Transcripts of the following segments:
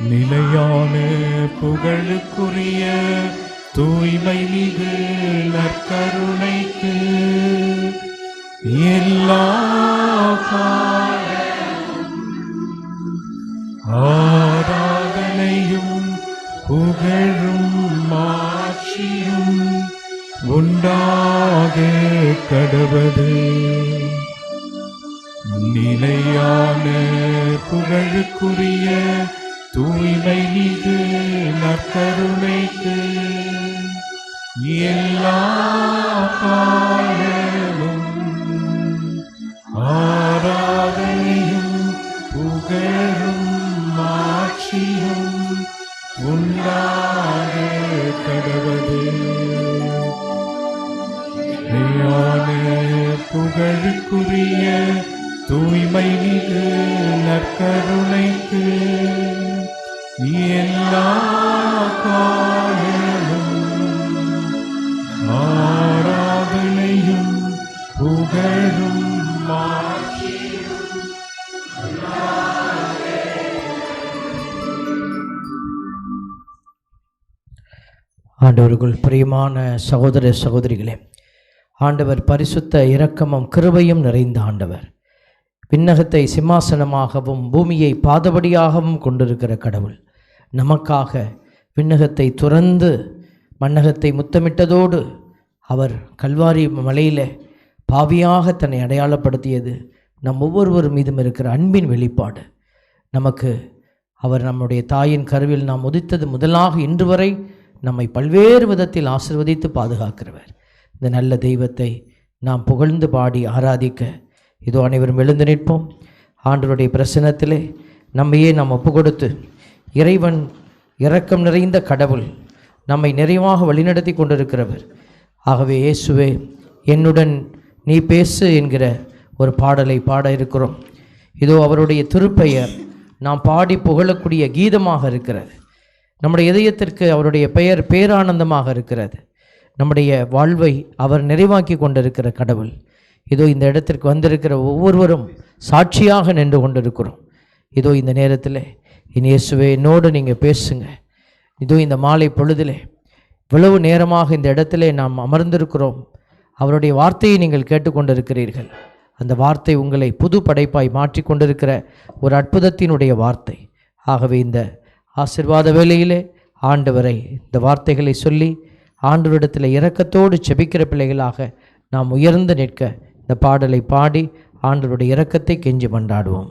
நிலையான புகழுக்குரிய தூய்மை மிகு நற்கருணைக்கு எல்லா ஆராதனையும் புகழும் மாட்சியும் உண்டாக கடவது. நிலையான புகழுக்குரிய தூய்மை மிகு நற்கருணைக்கு எல்லா காலமும் ஆராதனையும் புகழும் மாட்சியும் உண்டாக கடவது. நிலையான புகழுக்குரிய தூய்மை மிகு நற்கருணைக்கு எல்லா காலமும் ஆராதனையும் புகழும் மாட்சியும். ஆண்டவருக்குள் பிரியமான சகோதர சகோதரிகளே, ஆண்டவர் பரிசுத்த இரக்கமும் கிருபையும் நிறைந்த ஆண்டவர். விண்ணகத்தை சிம்மாசனமாகவும் பூமியை பாதபடியாகவும் கொண்டிருக்கிற கடவுள் நமக்காக விண்ணகத்தை துறந்து மண்ணகத்தை முத்தமிட்டதோடு அவர் கல்வாரி மலையில் பாவியாக தன்னை அடையாளப்படுத்தியது நம் ஒவ்வொருவர் மீதும் இருக்கிற அன்பின் வெளிப்பாடு. நமக்கு அவர் நம்முடைய தாயின் கருவில் நாம் உதித்தது முதலாக இன்று வரை நம்மை பல்வேறு விதத்தில் ஆசீர்வதித்து பாதுகாக்கிறவர். இந்த நல்ல தெய்வத்தை நாம் புகழ்ந்து பாடி ஆராதிக்க இதோ அனைவரும் எழுந்து நிற்போம். ஆண்டவருடைய பிரசன்னத்திலே நம்மையே நாம் ஒப்பு கொடுத்து, இறைவன் இரக்கம் நிறைந்த கடவுள், நம்மை நிறைவாக வழிநடத்தி கொண்டிருக்கிறவர். ஆகவே இயேசுவே என்னுடன் நீ பேசு என்கிற ஒரு பாடலை பாட இருக்கிறோம். இதோ அவருடைய திருப்பெயர் நாம் பாடி புகழக்கூடிய கீதமாக இருக்கிறது. நம்முடைய இதயத்திற்கு அவருடைய பெயர் பேரானந்தமாக இருக்கிறது. நம்முடைய வாழ்வை அவர் நிறைவாக்கி கொண்டிருக்கிற கடவுள். இதோ இந்த இடத்திற்கு வந்திருக்கிற ஒவ்வொருவரும் சாட்சியாக நின்று கொண்டிருக்கிறோம். இதோ இந்த நேரத்தில் என் இயேசுவே என்னோடு நீங்கள் பேசுங்க. இதோ இந்த மாலை பொழுதிலே இவ்வளவு நேரமாக இந்த இடத்திலே நாம் அமர்ந்திருக்கிறோம். அவருடைய வார்த்தையை நீங்கள் கேட்டுக்கொண்டிருக்கிறீர்கள். அந்த வார்த்தை உங்களை புது படைப்பாய் மாற்றி கொண்டிருக்கிற ஒரு அற்புதத்தினுடைய வார்த்தை. ஆகவே இந்த ஆசீர்வாத வேளையிலே ஆண்டவரை இந்த வார்த்தைகளை சொல்லி ஆண்டவரிடத்தில் இரக்கத்தோடு செபிக்கிற பிள்ளைகளாக நாம் உயர்ந்து நிற்க இந்த பாடலை பாடி ஆண்டவருடைய இரக்கத்தை கெஞ்சி மன்றாடுவோம்.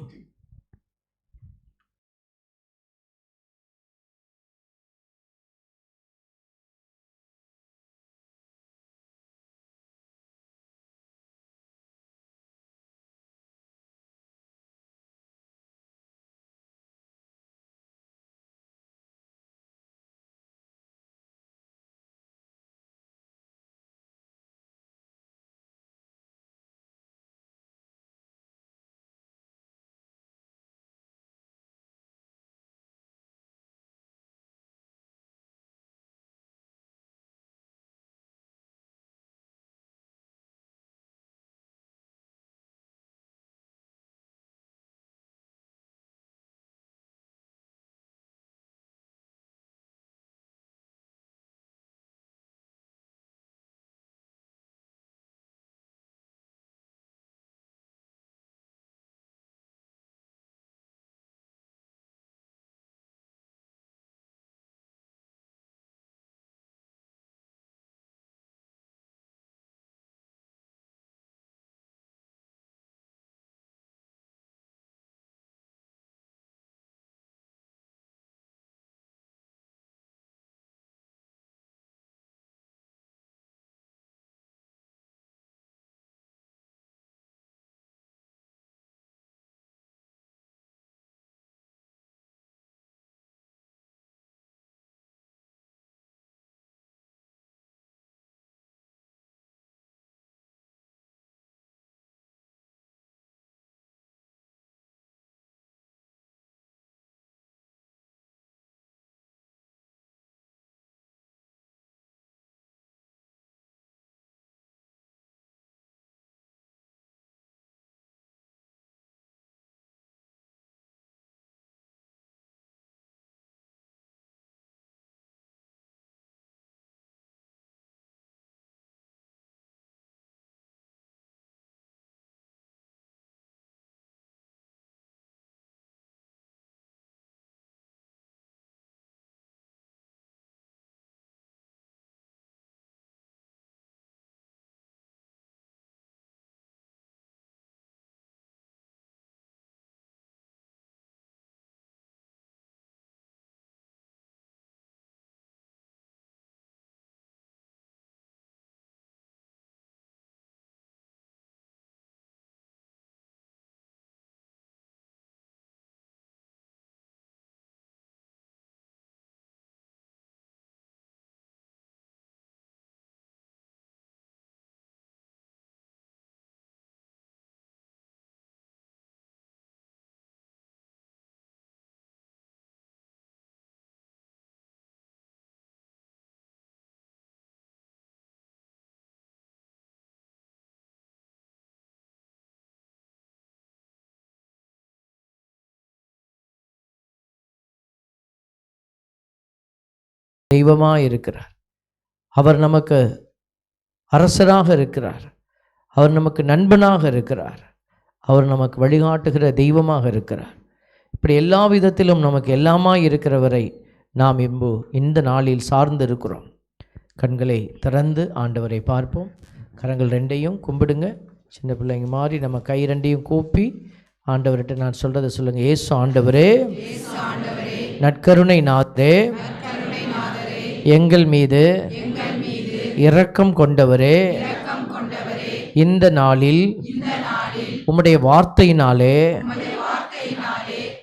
தெய்வமாக இருக்கிறார். அவர் நமக்கு அரசராக இருக்கிறார். அவர் நமக்கு நண்பனாக இருக்கிறார். அவர் நமக்கு வழிகாட்டுகிற தெய்வமாக இருக்கிறார். இப்படி எல்லா விதத்திலும் நமக்கு எல்லாமா இருக்கிறவரை நாம் இந்த நாளில் சார்ந்து இருக்கிறோம். கண்களை திறந்து ஆண்டவரை பார்ப்போம். கரங்கள் ரெண்டையும் கும்பிடுங்க. சின்ன பிள்ளைங்க மாதிரி நம்ம கை ரெண்டையும் கூப்பி ஆண்டவர்கிட்ட நான் சொல்கிறத சொல்லுங்கள். ஏசு ஆண்டவரே, நற்கருணை நாதரே, எங்கள் மீது இரக்கம் கொண்டவரே, இந்த நாளில் உம்முடைய வார்த்தையினாலே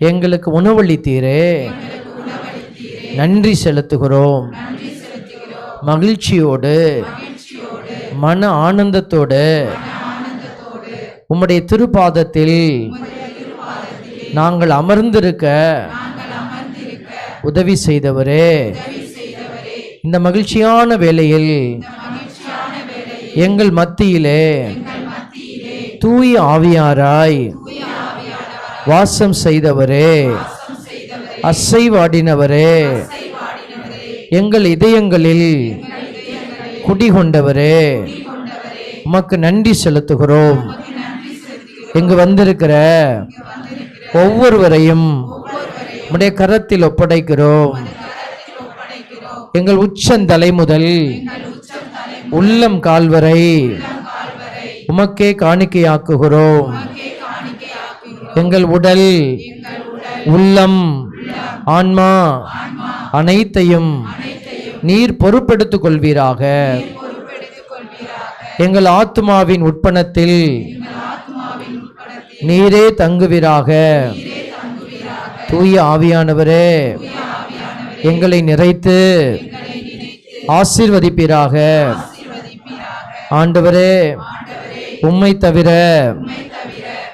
எங்களுக்கு உணவளித்தீரே, நன்றி செலுத்துகிறோம். மகிழ்ச்சியோடு மன ஆனந்தத்தோடு உம்முடைய திருப்பாதத்தில் நாங்கள் அமர்ந்திருக்க உதவி செய்தவரே, இந்த மகிழ்ச்சியான வேளையில் எங்கள் மத்தியிலே தூய ஆவியாராய் வாசம் செய்தவரே, அசைவாடினவரே, எங்கள் இதயங்களில் குடிகொண்டவரே, உமக்கு நன்றி செலுத்துகிறோம். இங்கு வந்திருக்கிற ஒவ்வொருவரையும் உம்முடைய கரத்தில் ஒப்படைக்கிறோம். எங்கள் உச்சந்தலை முதல் உள்ளம் கால்வரை உமக்கே காணிக்கையாக்குகிறோம். எங்கள் உடல், உள்ளம், ஆன்மா அனைத்தையும் நீர் பொறுப்பெடுத்துக் கொள்வீராக. எங்கள் ஆத்துமாவின் உட்பணத்தில் நீரே தங்குவீராக. தூய ஆவியானவரே, எங்களை நிறைத்து ஆசீர்வதிப்பீராக. ஆண்டவரே, உம்மை தவிர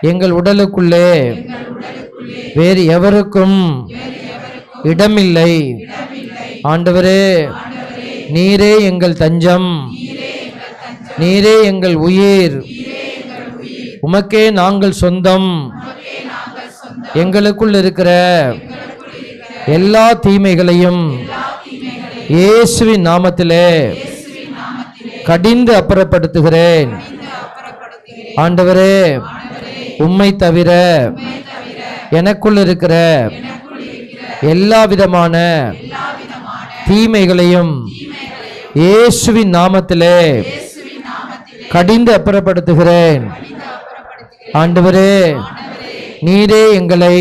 எங்கள் உடலுக்குள்ளே வேறு எவருக்கும் இடமில்லை. ஆண்டவரே, நீரே எங்கள் தஞ்சம், நீரே எங்கள் உயிர். உமக்கே நாங்கள் சொந்தம். எங்களுக்குள் இருக்கிற எல்லா தீமைகளையும் இயேசுவின் நாமத்திலே கடிந்து அப்புறப்படுத்துகிறேன். ஆண்டவரே, உம்மை தவிர எனக்குள் இருக்கிற எல்லா விதமான தீமைகளையும் இயேசுவின் நாமத்திலே கடிந்து அப்புறப்படுத்துகிறேன். ஆண்டவரே, நீரே எங்களை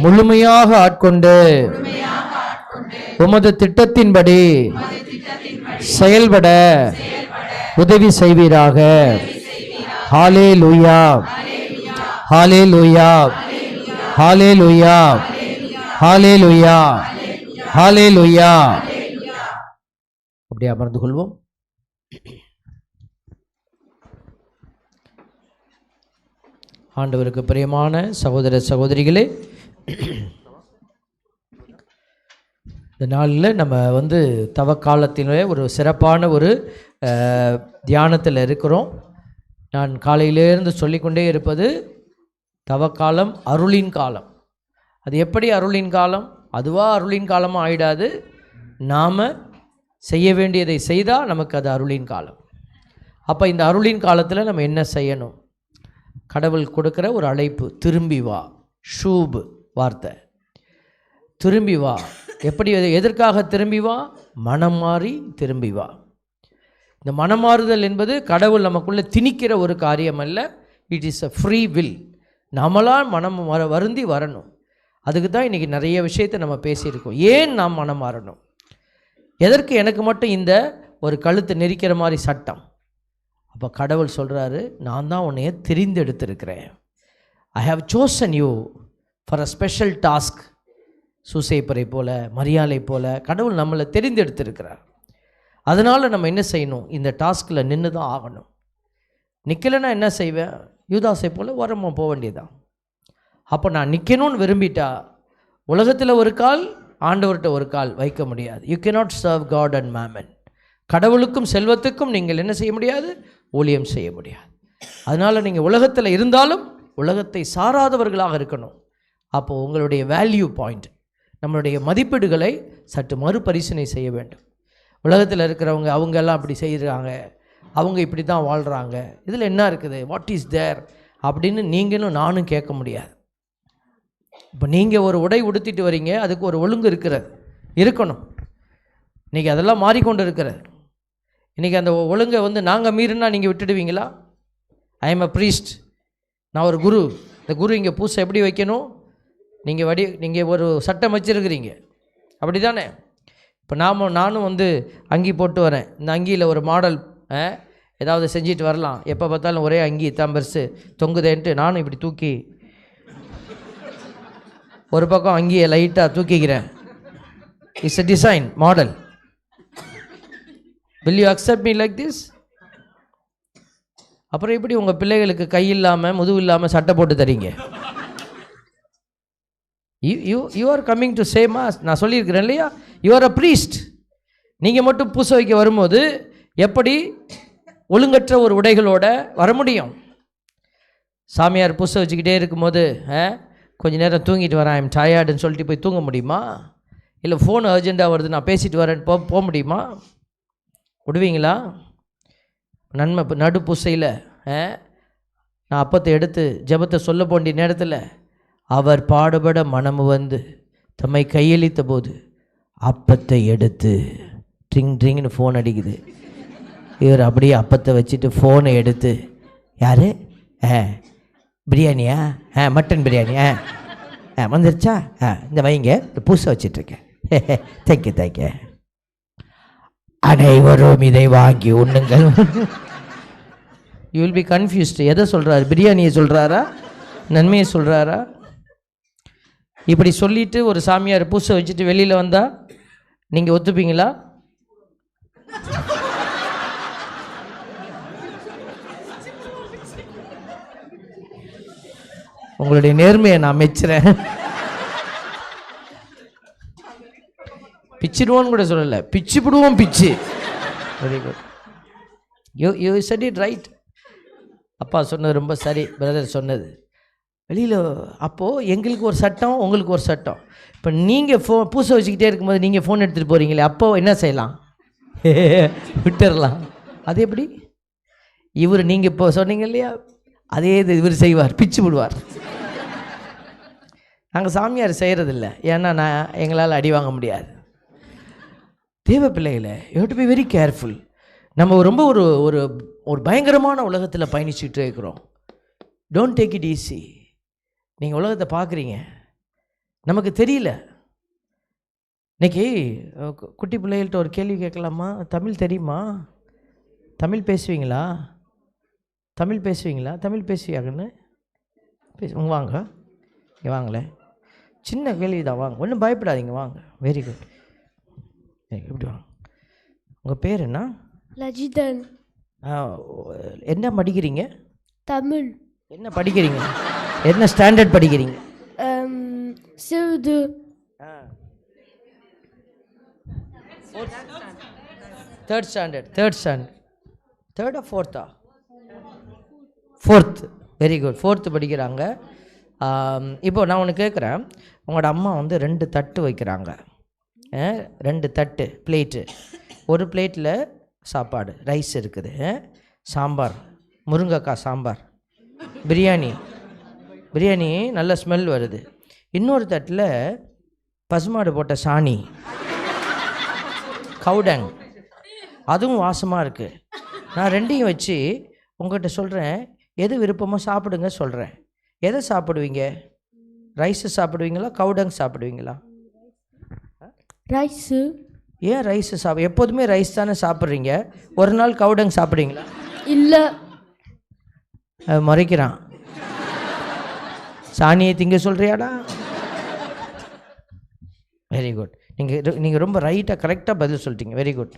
முழுமையாக ஆட்கொண்டு உமது திட்டத்தின்படி செயல்பட உதவி செய்வீராக. ஹல்லேலூயா, ஹல்லேலூயா, ஹல்லேலூயா, ஹல்லேலூயா, ஹல்லேலூயா. அப்படியே அமர்ந்து கொள்வோம். ஆண்டவருக்கு பிரியமான சகோதர சகோதரிகளே, இந்த நாளில் நம்ம தவக்காலத்திலே ஒரு சிறப்பான ஒரு தியானத்தில் இருக்கிறோம். நான் காலையிலேருந்து சொல்லிக்கொண்டே இருப்பது தவக்காலம், அருளின் காலம். அது எப்படி அருளின் காலம்? அதுவாக அருளின் காலமாக ஆயிடாது. நாம் செய்ய வேண்டியதை செய்தால் நமக்கு அது அருளின் காலம். அப்போ இந்த அருளின் காலத்தில் நம்ம என்ன செய்யணும்? கடவுள் கொடுக்குற ஒரு அழைப்பு, திரும்பி வா. ஷூப் வார்த்தை, திரும்பி வா. எப்படி, எதற்காக திரும்பி வா? மனம் மாறி திரும்பி வா. இந்த மனம் மாறுதல் என்பது கடவுள் நமக்குள்ளே திணிக்கிற ஒரு காரியம் அல்ல. It is a free will. நம்மளால் மனம் வருந்தி வரணும். அதுக்கு தான் இன்றைக்கி நிறைய விஷயத்தை நம்ம பேசியிருக்கோம். ஏன் நாம் மனம் மாறணும்? எதற்கு எனக்கு மட்டும் இந்த ஒரு கழுத்தை நெரிக்கிற மாதிரி சட்டம்? அப்போ கடவுள் சொல்கிறாரு, நான் தான் உன்னைய தெரிந்தெடுத்திருக்கிறேன். I have chosen you for a special task. சூசைப்பரை போல, மரியாதை போல கடவுள் நம்மளை தெரிந்தெடுத்திருக்கிறார். அதனால் நம்ம என்ன செய்யணும்? இந்த டாஸ்கில் நின்று தான் ஆகணும். நிற்கலைன்னா என்ன செய்வேன்? யூதாசை போல் ஓரமாக போக வேண்டியதான். அப்போ நான் நிற்கணும்னு விரும்பிட்டா உலகத்தில் ஒரு கால், ஆண்டவர்கிட்ட ஒரு கால் வைக்க முடியாது. You cannot serve God and mammon. கடவுளுக்கும் செல்வத்துக்கும் நீங்கள் என்ன செய்ய முடியாது? ஊழியம் செய்ய முடியாது. அதனால் நீங்கள் உலகத்தில் இருந்தாலும் உலகத்தை சாராதவர்களாக இருக்கணும். அப்போது உங்களுடைய வேல்யூ பாயிண்ட், நம்மளுடைய மதிப்பீடுகளை சற்று மறுபரிசீலனை செய்ய வேண்டும். உலகத்தில் இருக்கிறவங்க அவங்கெல்லாம் அப்படி செய்கிறாங்க, அவங்க இப்படி தான் வாழ்கிறாங்க, இதில் என்ன இருக்குது, வாட் இஸ் தேர் அப்படின்னு நீங்களும் நானும் கேட்க முடியாது. இப்போ நீங்கள் ஒரு உடை உடுத்திட்டு வரீங்க, அதுக்கு ஒரு ஒழுங்கு இருக்கணும். இன்றைக்கி அதெல்லாம் மாறிக்கொண்டு இருக்கிறது. இன்றைக்கி அந்த ஒழுங்கை நாங்கள் மீறினா நீங்கள் விட்டுடுவீங்களா? ஐ எம் அ ப்ரீஸ்ட், நான் ஒரு குரு. இந்த குரு இங்கே பூசை எப்படி வைக்கணும், நீங்கள் ஒரு சட்டம் வச்சுருக்கிறீங்க, அப்படி தானே? இப்போ நானும் அங்கி போட்டு வரேன். இந்த அங்கியில் ஒரு மாடல் ஏதாவது செஞ்சுட்டு வரலாம், எப்போ பார்த்தாலும் ஒரே அங்கி தான் பெருசு தொங்குதேன்ட்டு நானும் இப்படி தூக்கி ஒரு பக்கம் அங்கேயே லைட்டாக தூக்கிக்கிறேன். It's a design model. Will you accept me like this? அப்புறம் எப்படி உங்கள் பிள்ளைகளுக்கு கை இல்லாமல் முதுகு இல்லாமல் சட்டை போட்டு தரீங்க? You are coming to same as. நான் சொல்லியிருக்கிறேன் இல்லையா, யூ ஆர் அ ப்ரீஸ்ட். நீங்கள் மட்டும் பூசை வைக்க வரும்போது எப்படி ஒழுங்கற்ற ஒரு உடைகளோடு வர முடியும்? சாமியார் பூசை வச்சுக்கிட்டே இருக்கும்போது கொஞ்சம் நேரம் தூங்கிட்டு வரேன், ஐம் டயர்டுன்னு சொல்லிட்டு போய் தூங்க முடியுமா? இல்லை ஃபோன் அர்ஜெண்ட்டாக வருது நான் பேசிட்டு வரேன்னு போக முடியுமா? விடுவீங்களா? நடு பூசையில் நான் அப்பத்தை எடுத்து ஜெபத்தை சொல்ல போண்டிய நேரத்தில் அவர் பாடுபட மனம் தம்மை கையளித்த போது அப்பத்தை எடுத்து ட்ரிங் ட்ரிங்னு ஃபோன் அடிக்குது. இவர் அப்படியே அப்பத்தை வச்சுட்டு ஃபோனை எடுத்து, யார்? பிரியாணியா? மட்டன் பிரியாணி வந்துருச்சா? இந்த வைங்க, பூசை வச்சிட்ருக்கேன். தேங்க்யூ. அனைவரும் இதை வாங்கி உண்ணுங்கள். You will be confused. எதை சொல்கிறாரு? பிரியாணியை சொல்கிறாரா, நன்மையை சொல்கிறாரா? இப்படி சொல்லிவிட்டு ஒரு சாமியார் பூசை வச்சுட்டு வெளியில் வந்தால் நீங்கள் ஒத்துப்பீங்களா? உங்களுடைய நேர்மையை நான் மெச்சுறேன். பிச்சிடுவோன்னு கூட சொல்லலை, பிச்சு விடுவோம் பிச்சு. Very good, you said it right. அப்பா சொன்னது ரொம்ப சரி, பிரதர் சொன்னது. வெளியில் அப்போது எங்களுக்கு ஒரு சட்டம், உங்களுக்கு ஒரு சட்டம். இப்போ நீங்கள் பூசை வச்சுக்கிட்டே இருக்கும்போது நீங்கள் ஃபோன் எடுத்துகிட்டு போகிறீங்களே, அப்போது என்ன செய்யலாம்? விட்டுடலாம். அது எப்படி? நீங்கள் இப்போ சொன்னீங்க இல்லையா, அதே இது இவர் செய்வார், பிச்சு விடுவார். நாங்கள் சாமியார் செய்கிறதில்ல, ஏன்னா எங்களால் அடி வாங்க முடியாது. தேவ பிள்ளைகளை you have to be very careful. நம்ம ரொம்ப ஒரு பயங்கரமான உலகத்தில் பயணிச்சுட்டு இருக்கிறோம். Don't take it easy. நீங்கள் உலகத்தை பார்க்குறீங்க, நமக்கு தெரியல. இன்னைக்கு குட்டி பிள்ளைகள்கிட்ட ஒரு கேள்வி கேட்கலாமா? தமிழ் தெரியுமா? தமிழ் பேசுவீங்களா? தமிழ் பேசுவியாங்கன்னு வாங்க, இங்கே வாங்களேன். சின்ன கேள்வி தான், வாங்க, ஒன்றும் பயப்படாதீங்க, வாங்க. வெரி குட், எப்படி வாங்க. உங்கள் பேர் என்ன? லஜிதன். என்ன படிக்கிறீங்க? தமிழ். என்ன படிக்கிறீங்க? என்ன ஸ்டாண்டர்ட் படிக்கிறீங்க? சிவது. Third standard. தேர்டா ஃபோர்த்தா? ஃபோர்த். வெரி குட், ஃபோர்த்து படிக்கிறாங்க. இப்போ நான் ஒன்று கேட்குறேன். உங்களோட அம்மா 2 தட்டு வைக்கிறாங்க, 2 தட்டு பிளேட்டு. ஒரு பிளேட்டில் சாப்பாடு, ரைஸ் இருக்குது, சாம்பார், முருங்கைக்காய் சாம்பார், பிரியாணி நல்ல ஸ்மெல் வருது. இன்னொரு தட்டில் பசுமாடு போட்ட சாணி, கவுடங், அதுவும் வாசமாக இருக்குது. நான் ரெண்டையும் வச்சு உங்கள்கிட்ட சொல்கிறேன், எது விருப்பமோ சாப்பிடுங்க சொல்கிறேன். எதை சாப்பிடுவீங்க? ரைஸு சாப்பிடுவீங்களா, கவுடங் சாப்பிடுவீங்களா? ரைஸு. ஏன் ரைஸு எப்போதுமே ரைஸ் தானே சாப்பிட்றீங்க, ஒரு நாள் கவுடங் சாப்பிடுவீங்களா? இல்லை. மறைக்கிறான். சாணியை திங்க சொல்கிறியாடா? வெரி குட், நீங்கள் ரொம்ப ரைட்டாக கரெக்டாக பதில் சொல்லிட்டீங்க. Very good.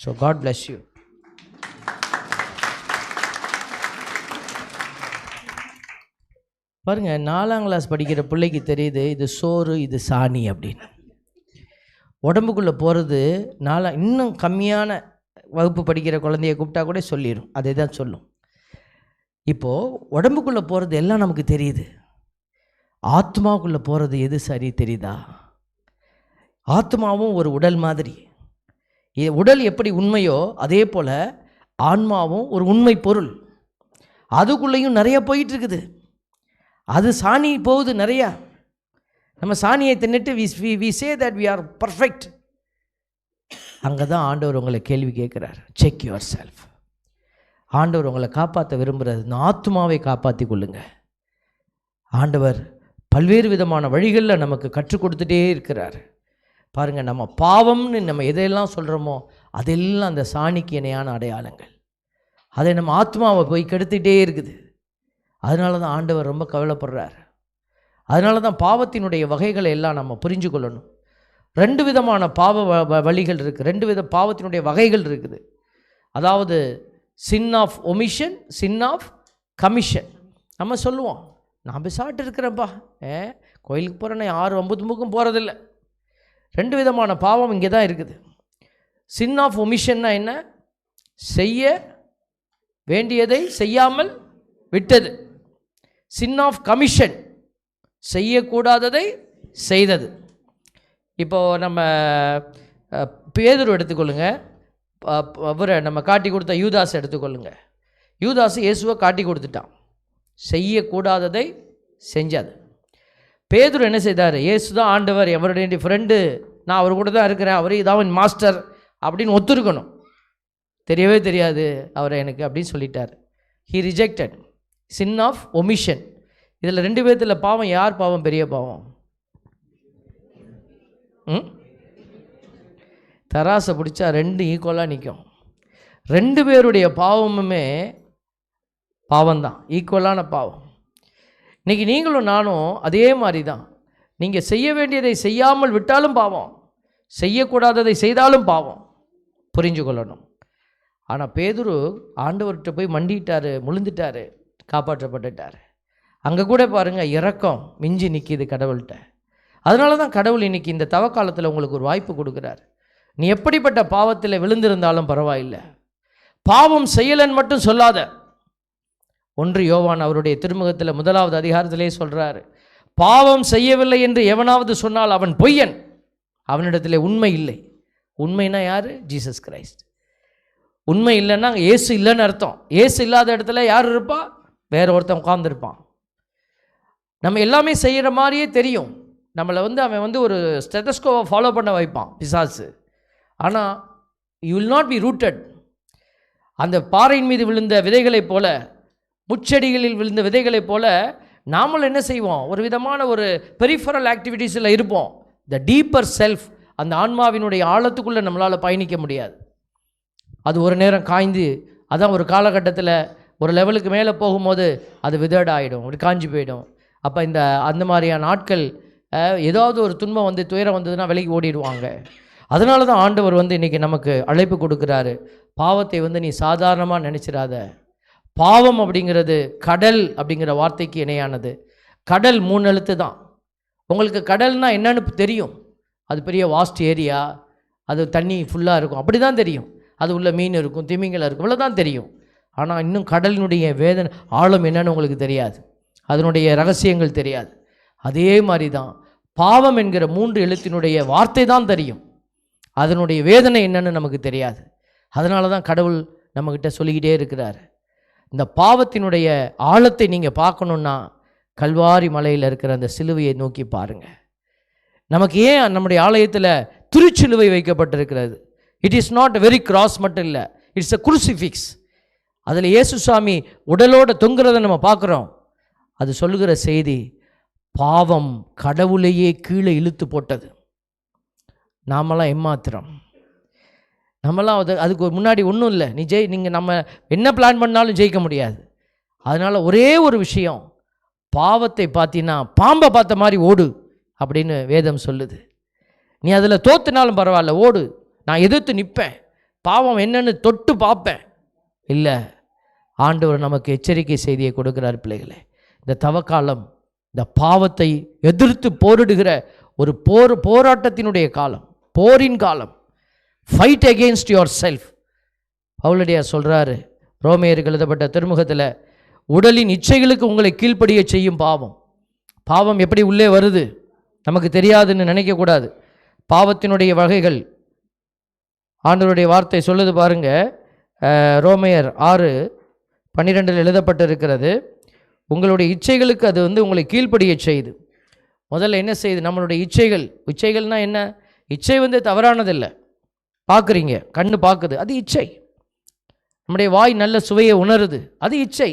So God bless you. பாருங்கள், 4ஆம் கிளாஸ் படிக்கிற பிள்ளைக்கு தெரியுது இது சோறு, இது சாணி அப்படின்னு. உடம்புக்குள்ளே போகிறது இன்னும் கம்மியான வகுப்பு படிக்கிற குழந்தைய கூப்பிட்டா கூட சொல்லிடும், அதே தான் சொல்லும். இப்போது உடம்புக்குள்ளே போகிறது எல்லாம் நமக்கு தெரியுது, ஆத்மாவுக்குள்ளே போகிறது எது சரி தெரியுதா? ஆத்மாவும் ஒரு உடல் மாதிரி. உடல் எப்படி உண்மையோ அதே போல் ஆன்மாவும் ஒரு உண்மை பொருள். அதுக்குள்ளேயும் நிறைய போயிட்டுருக்குது. அது சாணி போகுது நிறையா. நம்ம சாணியை தின்னுட்டு we say that we are perfect. அங்கே தான் ஆண்டவர் உங்களை கேள்வி கேட்குறார். Check yourself. ஆண்டவர் உங்களை காப்பாற்ற விரும்புகிறது இந்த ஆத்மாவை காப்பாற்றி கொள்ளுங்க. ஆண்டவர் பல்வேறு விதமான வழிகளில் நமக்கு கற்றுக் கொடுத்துட்டே இருக்கிறார். பாருங்கள், நம்ம பாவம்னு நம்ம எதையெல்லாம் சொல்கிறோமோ அதெல்லாம் அந்த சாணிக்கு இணையான அடையாளங்கள். அதை நம்ம ஆத்மாவை போய் கெடுத்துகிட்டே இருக்குது. அதனால தான் ஆண்டவர் ரொம்ப கவலைப்படுறார். அதனால தான் பாவத்தினுடைய வகைகளை எல்லாம் நம்ம புரிஞ்சு கொள்ளணும். 2 விதமான பாவ வழிகள் இருக்குது. 2 வித பாவத்தினுடைய வகைகள் இருக்குது. அதாவது sin of omission, sin of commission. நம்ம சொல்லுவோம், நான் போய் சாப்பிட்டு இருக்கிறேன்ப்பா, கோயிலுக்கு போகிறேன்னா யாரும் 50 போகிறதில்ல. 2 விதமான பாவம் இங்கே தான் இருக்குது. சின் ஆஃப் ஒமிஷன்னா என்ன? செய்ய வேண்டியதை செய்யாமல் விட்டது. சின் ஆஃப் கமிஷன், செய்யக்கூடாததை செய்தது. இப்போது நம்ம பேதுரு எடுத்துக்கொள்ளுங்க, அவரை நம்ம காட்டி கொடுத்த யூதாஸ் எடுத்துக்கொள்ளுங்க. யூதாஸ் இயேசுவை காட்டி கொடுத்துட்டான், செய்யக்கூடாததை செஞ்சது. பேதுரு என்ன செய்தார்? இயேசு தான் ஆண்டவர், எவருடைய ஃப்ரெண்டு, நான் அவர் கூட தான் இருக்கிறேன், அவர் இதான் மாஸ்டர் அப்படின்னு ஒத்துருக்கணும். தெரியவே தெரியாது அவரை எனக்கு அப்படின்னு சொல்லிட்டார். He rejected. Sin of omission. இதில் 2 பேர்த்தில் பாவம் யார் பாவம் பெரிய பாவம்? தராசை பிடிச்சா 2 ஈக்குவலாக நிற்கும். 2 பேருடைய பாவமுமே பாவம்தான், ஈக்குவலான பாவம். இன்றைக்கி நீங்களும் நானும் அதே மாதிரி தான். நீங்கள் செய்ய வேண்டியதை செய்யாமல் விட்டாலும் பாவம், செய்யக்கூடாததை செய்தாலும் பாவம். புரிஞ்சு கொள்ளணும். ஆனால் பேதுரு ஆண்டவர்கிட்ட போய் மண்டிட்டார், முழுந்துட்டார், காப்பாற்றப்பட்டுட்டார். அங்கே கூட பாருங்கள், இரக்கம் மிஞ்சி நிற்கிது கடவுள்கிட்ட. அதனால தான் கடவுள் இன்றைக்கி இந்த தவக்காலத்தில் உங்களுக்கு ஒரு வாய்ப்பு கொடுக்குறார். நீ எப்படிப்பட்ட பாவத்தில் விழுந்திருந்தாலும் பரவாயில்லை, பாவம் செய்யலன்னு மட்டும் சொல்லாத. 1 யோவான் அவருடைய திருமுகத்தில் 1வது அதிகாரத்திலே சொல்கிறாரு, பாவம் செய்யவில்லை என்று எவனாவது சொன்னால் அவன் பொய்யன், அவனிடத்தில் உண்மை இல்லை. உண்மைனா யார்? Jesus Christ. உண்மை இல்லைன்னா ஏசு இல்லைன்னு அர்த்தம். ஏசு இல்லாத இடத்துல யார் இருப்பா? வேற ஒருத்தன் உட்கார்ந்துருப்பான். நம்ம எல்லாமே செய்கிற மாதிரியே தெரியும். நம்மளை அவன் ஒரு ஸ்டெதஸ்கோவை ஃபாலோ பண்ண வைப்பான் பிசாசு. ஆனால் you will not be rooted. அந்த பாறையின் மீது விழுந்த விதைகளைப் போல, முச்செடிகளில் விழுந்த விதைகளைப் போல நாமளும் என்ன செய்வோம்? ஒரு விதமான ஒரு பெரிஃபரல் ஆக்டிவிட்டீஸில் இருப்போம். த டீப்பர் செல்ஃப், அந்த ஆன்மாவினுடைய ஆழத்துக்குள்ளே நம்மளால் பயணிக்க முடியாது. அது ஒரு நேரம் காய்ந்து, அதான் ஒரு காலகட்டத்தில் ஒரு லெவலுக்கு மேலே போகும்போது அது விதர்ட் ஆகிடும், அப்படி காஞ்சி போயிடும். அப்போ அந்த மாதிரியான ஆட்கள் ஏதாவது ஒரு துன்பம் துயரம் வந்ததுன்னா விலைக்கு ஓடிடுவாங்க. அதனால தான் ஆண்டவர் இன்றைக்கி நமக்கு அழைப்பு கொடுக்குறாரு. பாவத்தை நீ சாதாரணமாக நினச்சிடாத. பாவம் அப்படிங்கிறது கடல் அப்படிங்கிற வார்த்தைக்கு இணையானது. கடல் 3 எழுத்து தான். உங்களுக்கு கடல்னால் என்னன்னு தெரியும். அது பெரிய வாஸ்ட் ஏரியா, அது தண்ணி ஃபுல்லாக இருக்கும், அப்படி தான் தெரியும். அது உள்ள மீன் இருக்கும், திமிங்கலம் இருக்கும், இவ்வளோ தான் தெரியும். ஆனால் இன்னும் கடலினுடைய வேதனை ஆழம் என்னன்னு உங்களுக்கு தெரியாது, அதனுடைய ரகசியங்கள் தெரியாது. அதே மாதிரி தான் பாவம் என்கிற 3 எழுத்தினுடைய வார்த்தை தான் தெரியும், அதனுடைய வேதனை என்னன்னு நமக்கு தெரியாது. அதனால தான் கடவுள் நம்மக்கிட்ட சொல்லிக்கிட்டே இருக்கிறார். இந்த பாவத்தினுடைய ஆழத்தை நீங்கள் பார்க்கணுன்னா கல்வாரி மலையில் இருக்கிற அந்த சிலுவையை நோக்கி பாருங்கள். நமக்கு ஏன் நம்முடைய ஆலயத்தில் திருச்சிலுவை வைக்கப்பட்டிருக்கிறது? It is not very cross மட்டும் இல்லை, இட்ஸ் அ குருசிஃபிக்ஸ். அதில் இயேசு சுவாமி உடலோடு தொங்குறதை நம்ம பார்க்குறோம். அது சொல்லுகிற செய்தி, பாவம் கடவுளையே கீழே இழுத்து போட்டது. நாமெல்லாம் ஏமாத்திரம், நம்மளாம் அதுக்கு முன்னாடி ஒன்றும் இல்லை. நீங்கள் நம்ம என்ன பிளான் பண்ணாலும் ஜெயிக்க முடியாது. அதனால் ஒரே ஒரு விஷயம், பாவத்தை பார்த்தீங்கன்னா பாம்பை பார்த்த மாதிரி ஓடு அப்படின்னு வேதம் சொல்லுது. நீ அதில் தோத்துனாலும் பரவாயில்ல, ஓடு, நான் எதிர்த்து நிற்பேன், பாவம் என்னன்னு தொட்டு பார்ப்பேன். இல்லை, ஆண்டவர் நமக்கு எச்சரிக்கை செய்தியை கொடுக்கிறார். பிள்ளைகளே, இந்த தவக்காலம் இந்த பாவத்தை எதிர்த்து போரிடுகிற ஒரு போராட்டத்தினுடைய காலம், போரின் காலம். Fight against your self. பவுலடியார் சொல்கிறாரு ரோமேயருக்கு எழுதப்பட்ட திருமுகத்தில், உடலின் இச்சைகளுக்கு உங்களை கீழ்ப்படிய செய்யும் பாவம். பாவம் எப்படி உள்ளே வருது நமக்கு தெரியாதுன்னு நினைக்கக்கூடாது. பாவத்தினுடைய வகைகள் ஆண்டவருடைய வார்த்தை சொல்லுது பாருங்க. ரோமையர் 6:12 எழுதப்பட்டிருக்கிறது. உங்களுடைய இச்சைகளுக்கு அது உங்களை கீழ்ப்படிய செய்து. முதல்ல என்ன செய்யுது? நம்மளுடைய இச்சைகள்னால் என்ன? இச்சை தவறானதில்லை. பார்க்குறீங்க, கண்ணு பார்க்குது, அது இச்சை. நம்முடைய வாய் நல்ல சுவையை உணருது, அது இச்சை.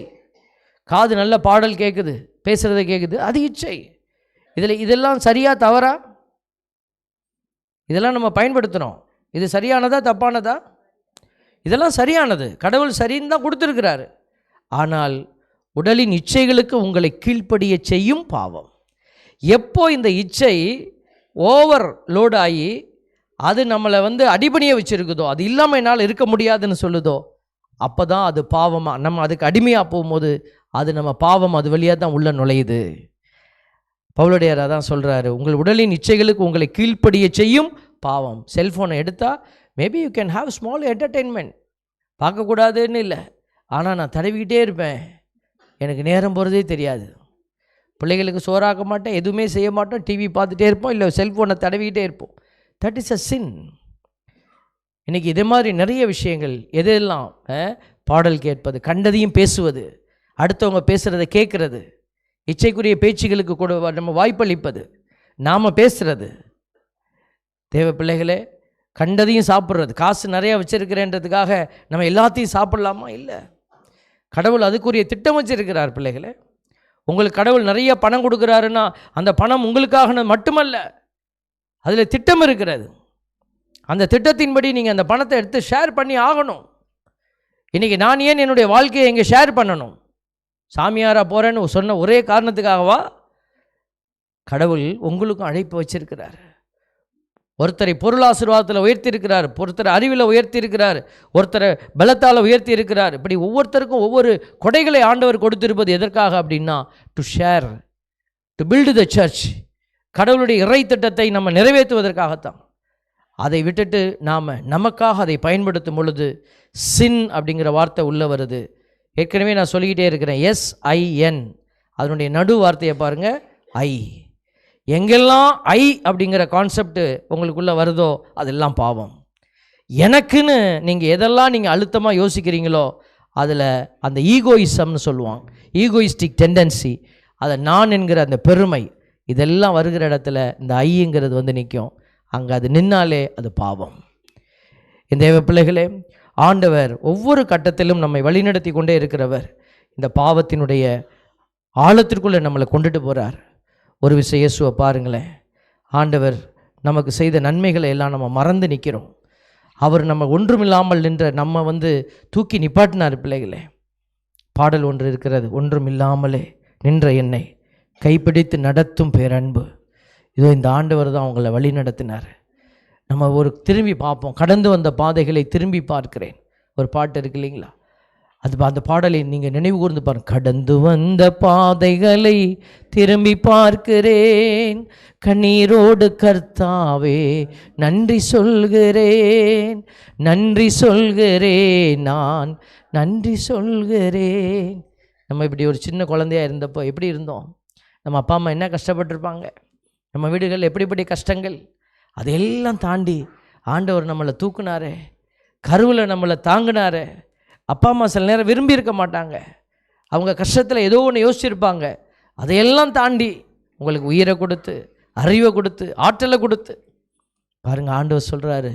காது நல்ல பாடல் கேட்குது, பேசுகிறத கேட்குது, அது இச்சை. இதெல்லாம் சரியா தவறா? இதெல்லாம் நம்ம பயன்படுத்துகிறோம். இது சரியானதா தப்பானதா? இதெல்லாம் சரியானது. கடவுள் சரின்னு தான் கொடுத்துருக்கிறாரு. ஆனால் உடலின் இச்சைகளுக்கு உங்களை கீழ்ப்படிய செய்யும் பாவம். எப்போ இந்த இச்சை ஓவர் லோட் ஆகி அது நம்மளை அடிபணிய வச்சுருக்குதோ, அது இல்லாமல் என்னால் இருக்க முடியாதுன்னு சொல்லுதோ, அப்போ தான் அது பாவமாக, நம்ம அதுக்கு அடிமையாக போகும்போது அது நம்ம பாவம் அது வழியாக தான் உள்ள நுழையுது. பவுலடியார் அதான் சொல்கிறாரு, உங்கள் உடலின் இச்சைகளுக்கு உங்களை கீழ்ப்படிய செய்யும் பாவம். செல்ஃபோனை எடுத்தால் maybe you can have small entertainment, பார்க்கக்கூடாதுன்னு இல்லை, ஆனால் நான் தடவிக்கிட்டே இருப்பேன், எனக்கு நேரம் போகிறதே தெரியாது. பிள்ளைகளுக்கு சோறாக்க மாட்டேன், எதுவுமே செய்ய மாட்டோம், டிவி பார்த்துட்டே இருப்போம், இல்லை செல்ஃபோனை தடவிக்கிட்டே இருப்போம். தட் இஸ் அ சின். இன்றைக்கி இதே மாதிரி நிறைய விஷயங்கள். எதெல்லாம்? பாடல் கேட்பது, கண்டதையும் பேசுவது, அடுத்தவங்க பேசுகிறத கேட்குறது, இச்சைக்குரிய பேச்சுகளுக்கு கூட நம்ம வாய்ப்பளிப்பது, நாம் பேசுகிறது. தேவ பிள்ளைகளே, கண்டதையும் சாப்பிட்றது. காசு நிறையா வச்சுருக்கிறேன்றதுக்காக நம்ம எல்லாத்தையும் சாப்பிட்லாமா? இல்லை. கடவுள் அதுக்குரிய திட்டம் வச்சுருக்கிறார். பிள்ளைகளே, உங்களுக்கு கடவுள் நிறைய பணம் கொடுக்குறாருன்னா அந்த பணம் உங்களுக்காக மட்டுமல்ல, அதில் திட்டம் இருக்கிறது. அந்த திட்டத்தின்படி நீங்கள் அந்த பணத்தை எடுத்து ஷேர் பண்ணி ஆகணும். இன்றைக்கி நான் ஏன் என்னுடைய வாழ்க்கையை இங்கே ஷேர் பண்ணணும்? சாமியாராக போகிறேன்னு சொன்ன ஒரே காரணத்துக்காகவா? கடவுள் உங்களுக்கும் அழைப்பு வச்சிருக்கிறார். ஒருத்தரை பொருளாசீர்வாதத்தில் உயர்த்தி இருக்கிறார், ஒருத்தரை அறிவில் உயர்த்தி இருக்கிறார், ஒருத்தரை பலத்தால் உயர்த்தி இருக்கிறார். இப்படி ஒவ்வொருத்தருக்கும் ஒவ்வொரு கொடைகளை ஆண்டவர் கொடுத்திருப்பது எதற்காக அப்படின்னா, to share, to build the church. கடவுளுடைய இறை திட்டத்தை நம்ம நிறைவேற்றுவதற்காகத்தான். அதை விட்டுட்டு நாம் நமக்காக அதை பயன்படுத்தும் பொழுது சின் அப்படிங்கிற வார்த்தை உள்ளே வருது. ஏற்கனவே நான் சொல்லிக்கிட்டே இருக்கிறேன், SIN, அதனுடைய நடு வார்த்தையை பாருங்கள், ஐ. எங்கெல்லாம் ஐ அப்படிங்கிற கான்செப்ட் உங்களுக்குள்ளே வருதோ அதெல்லாம் பாவம். எனக்குன்னு நீங்கள் எதெல்லாம் நீங்கள் அழுத்தமாக யோசிக்கிறீங்களோ அதில் அந்த ஈகோயிசம்னு சொல்லுவாங்க, ஈகோயிஸ்டிக் டெண்டன்சி, அதை நான் என்கிற அந்த பெருமை, இதெல்லாம் வருகிற இடத்துல இந்த ஐங்கிறது நிற்கும். அங்கே அது நின்னாலே அது பாவம். இந்த தேவ பிள்ளைகளே, ஆண்டவர் ஒவ்வொரு கட்டத்திலும் நம்மை வழிநடத்தி கொண்டே இருக்கிறவர். இந்த பாவத்தினுடைய ஆழத்திற்குள்ளே நம்மளை கொண்டுட்டு போகிறார். ஒரு விஷயம், இயேசுவை பாருங்களேன். ஆண்டவர் நமக்கு செய்த நன்மைகளை எல்லாம் நம்ம மறந்து நிற்கிறோம். அவர் நம்ம ஒன்றுமில்லாமல் நின்ற நம்ம தூக்கி நிப்பாட்டினார். பிள்ளைகளே, பாடல் ஒன்று இருக்கிறது, ஒன்றுமில்லாமலே நின்ற என்னை கைப்பிடித்து நடத்தும் பேரன்பு. இதோ இந்த ஆண்டவர் தான் அவங்கள வழி நடத்தினார். நம்ம ஒரு திரும்பி பார்ப்போம், கடந்து வந்த பாதைகளை திரும்பி பார்க்கிறேன். ஒரு பாட்டு இருக்கு இல்லைங்களா? அந்த பாடலை நீங்கள் நினைவு கூர்ந்து பாருங்கள். கடந்து வந்த பாதைகளை திரும்பி பார்க்கிறேன், கண்ணீரோடு கர்த்தாவே நன்றி சொல்கிறேன், நன்றி சொல்கிறேன், நான் நன்றி சொல்கிறேன். நம்ம இப்படி ஒரு சின்ன குழந்தையாக இருந்தப்போ எப்படி இருந்தோம்? நம்ம அப்பா அம்மா என்ன கஷ்டப்பட்டிருப்பாங்க, நம்ம வீடுகள் எப்படிப்பட்ட கஷ்டங்கள், அதையெல்லாம் தாண்டி ஆண்டவர் நம்மளை தூக்குனாரே, கருவில் நம்மளை தாங்கினாரே. அப்பா அம்மா சில நேரம் விரும்பி இருக்க மாட்டாங்க, அவங்க கஷ்டத்தில் ஏதோ ஒன்று யோசிச்சிருப்பாங்க. அதையெல்லாம் தாண்டி உங்களுக்கு உயிரை கொடுத்து, அறிவை கொடுத்து, ஆற்றலை கொடுத்து பாருங்கள். ஆண்டவர் சொல்கிறாரு,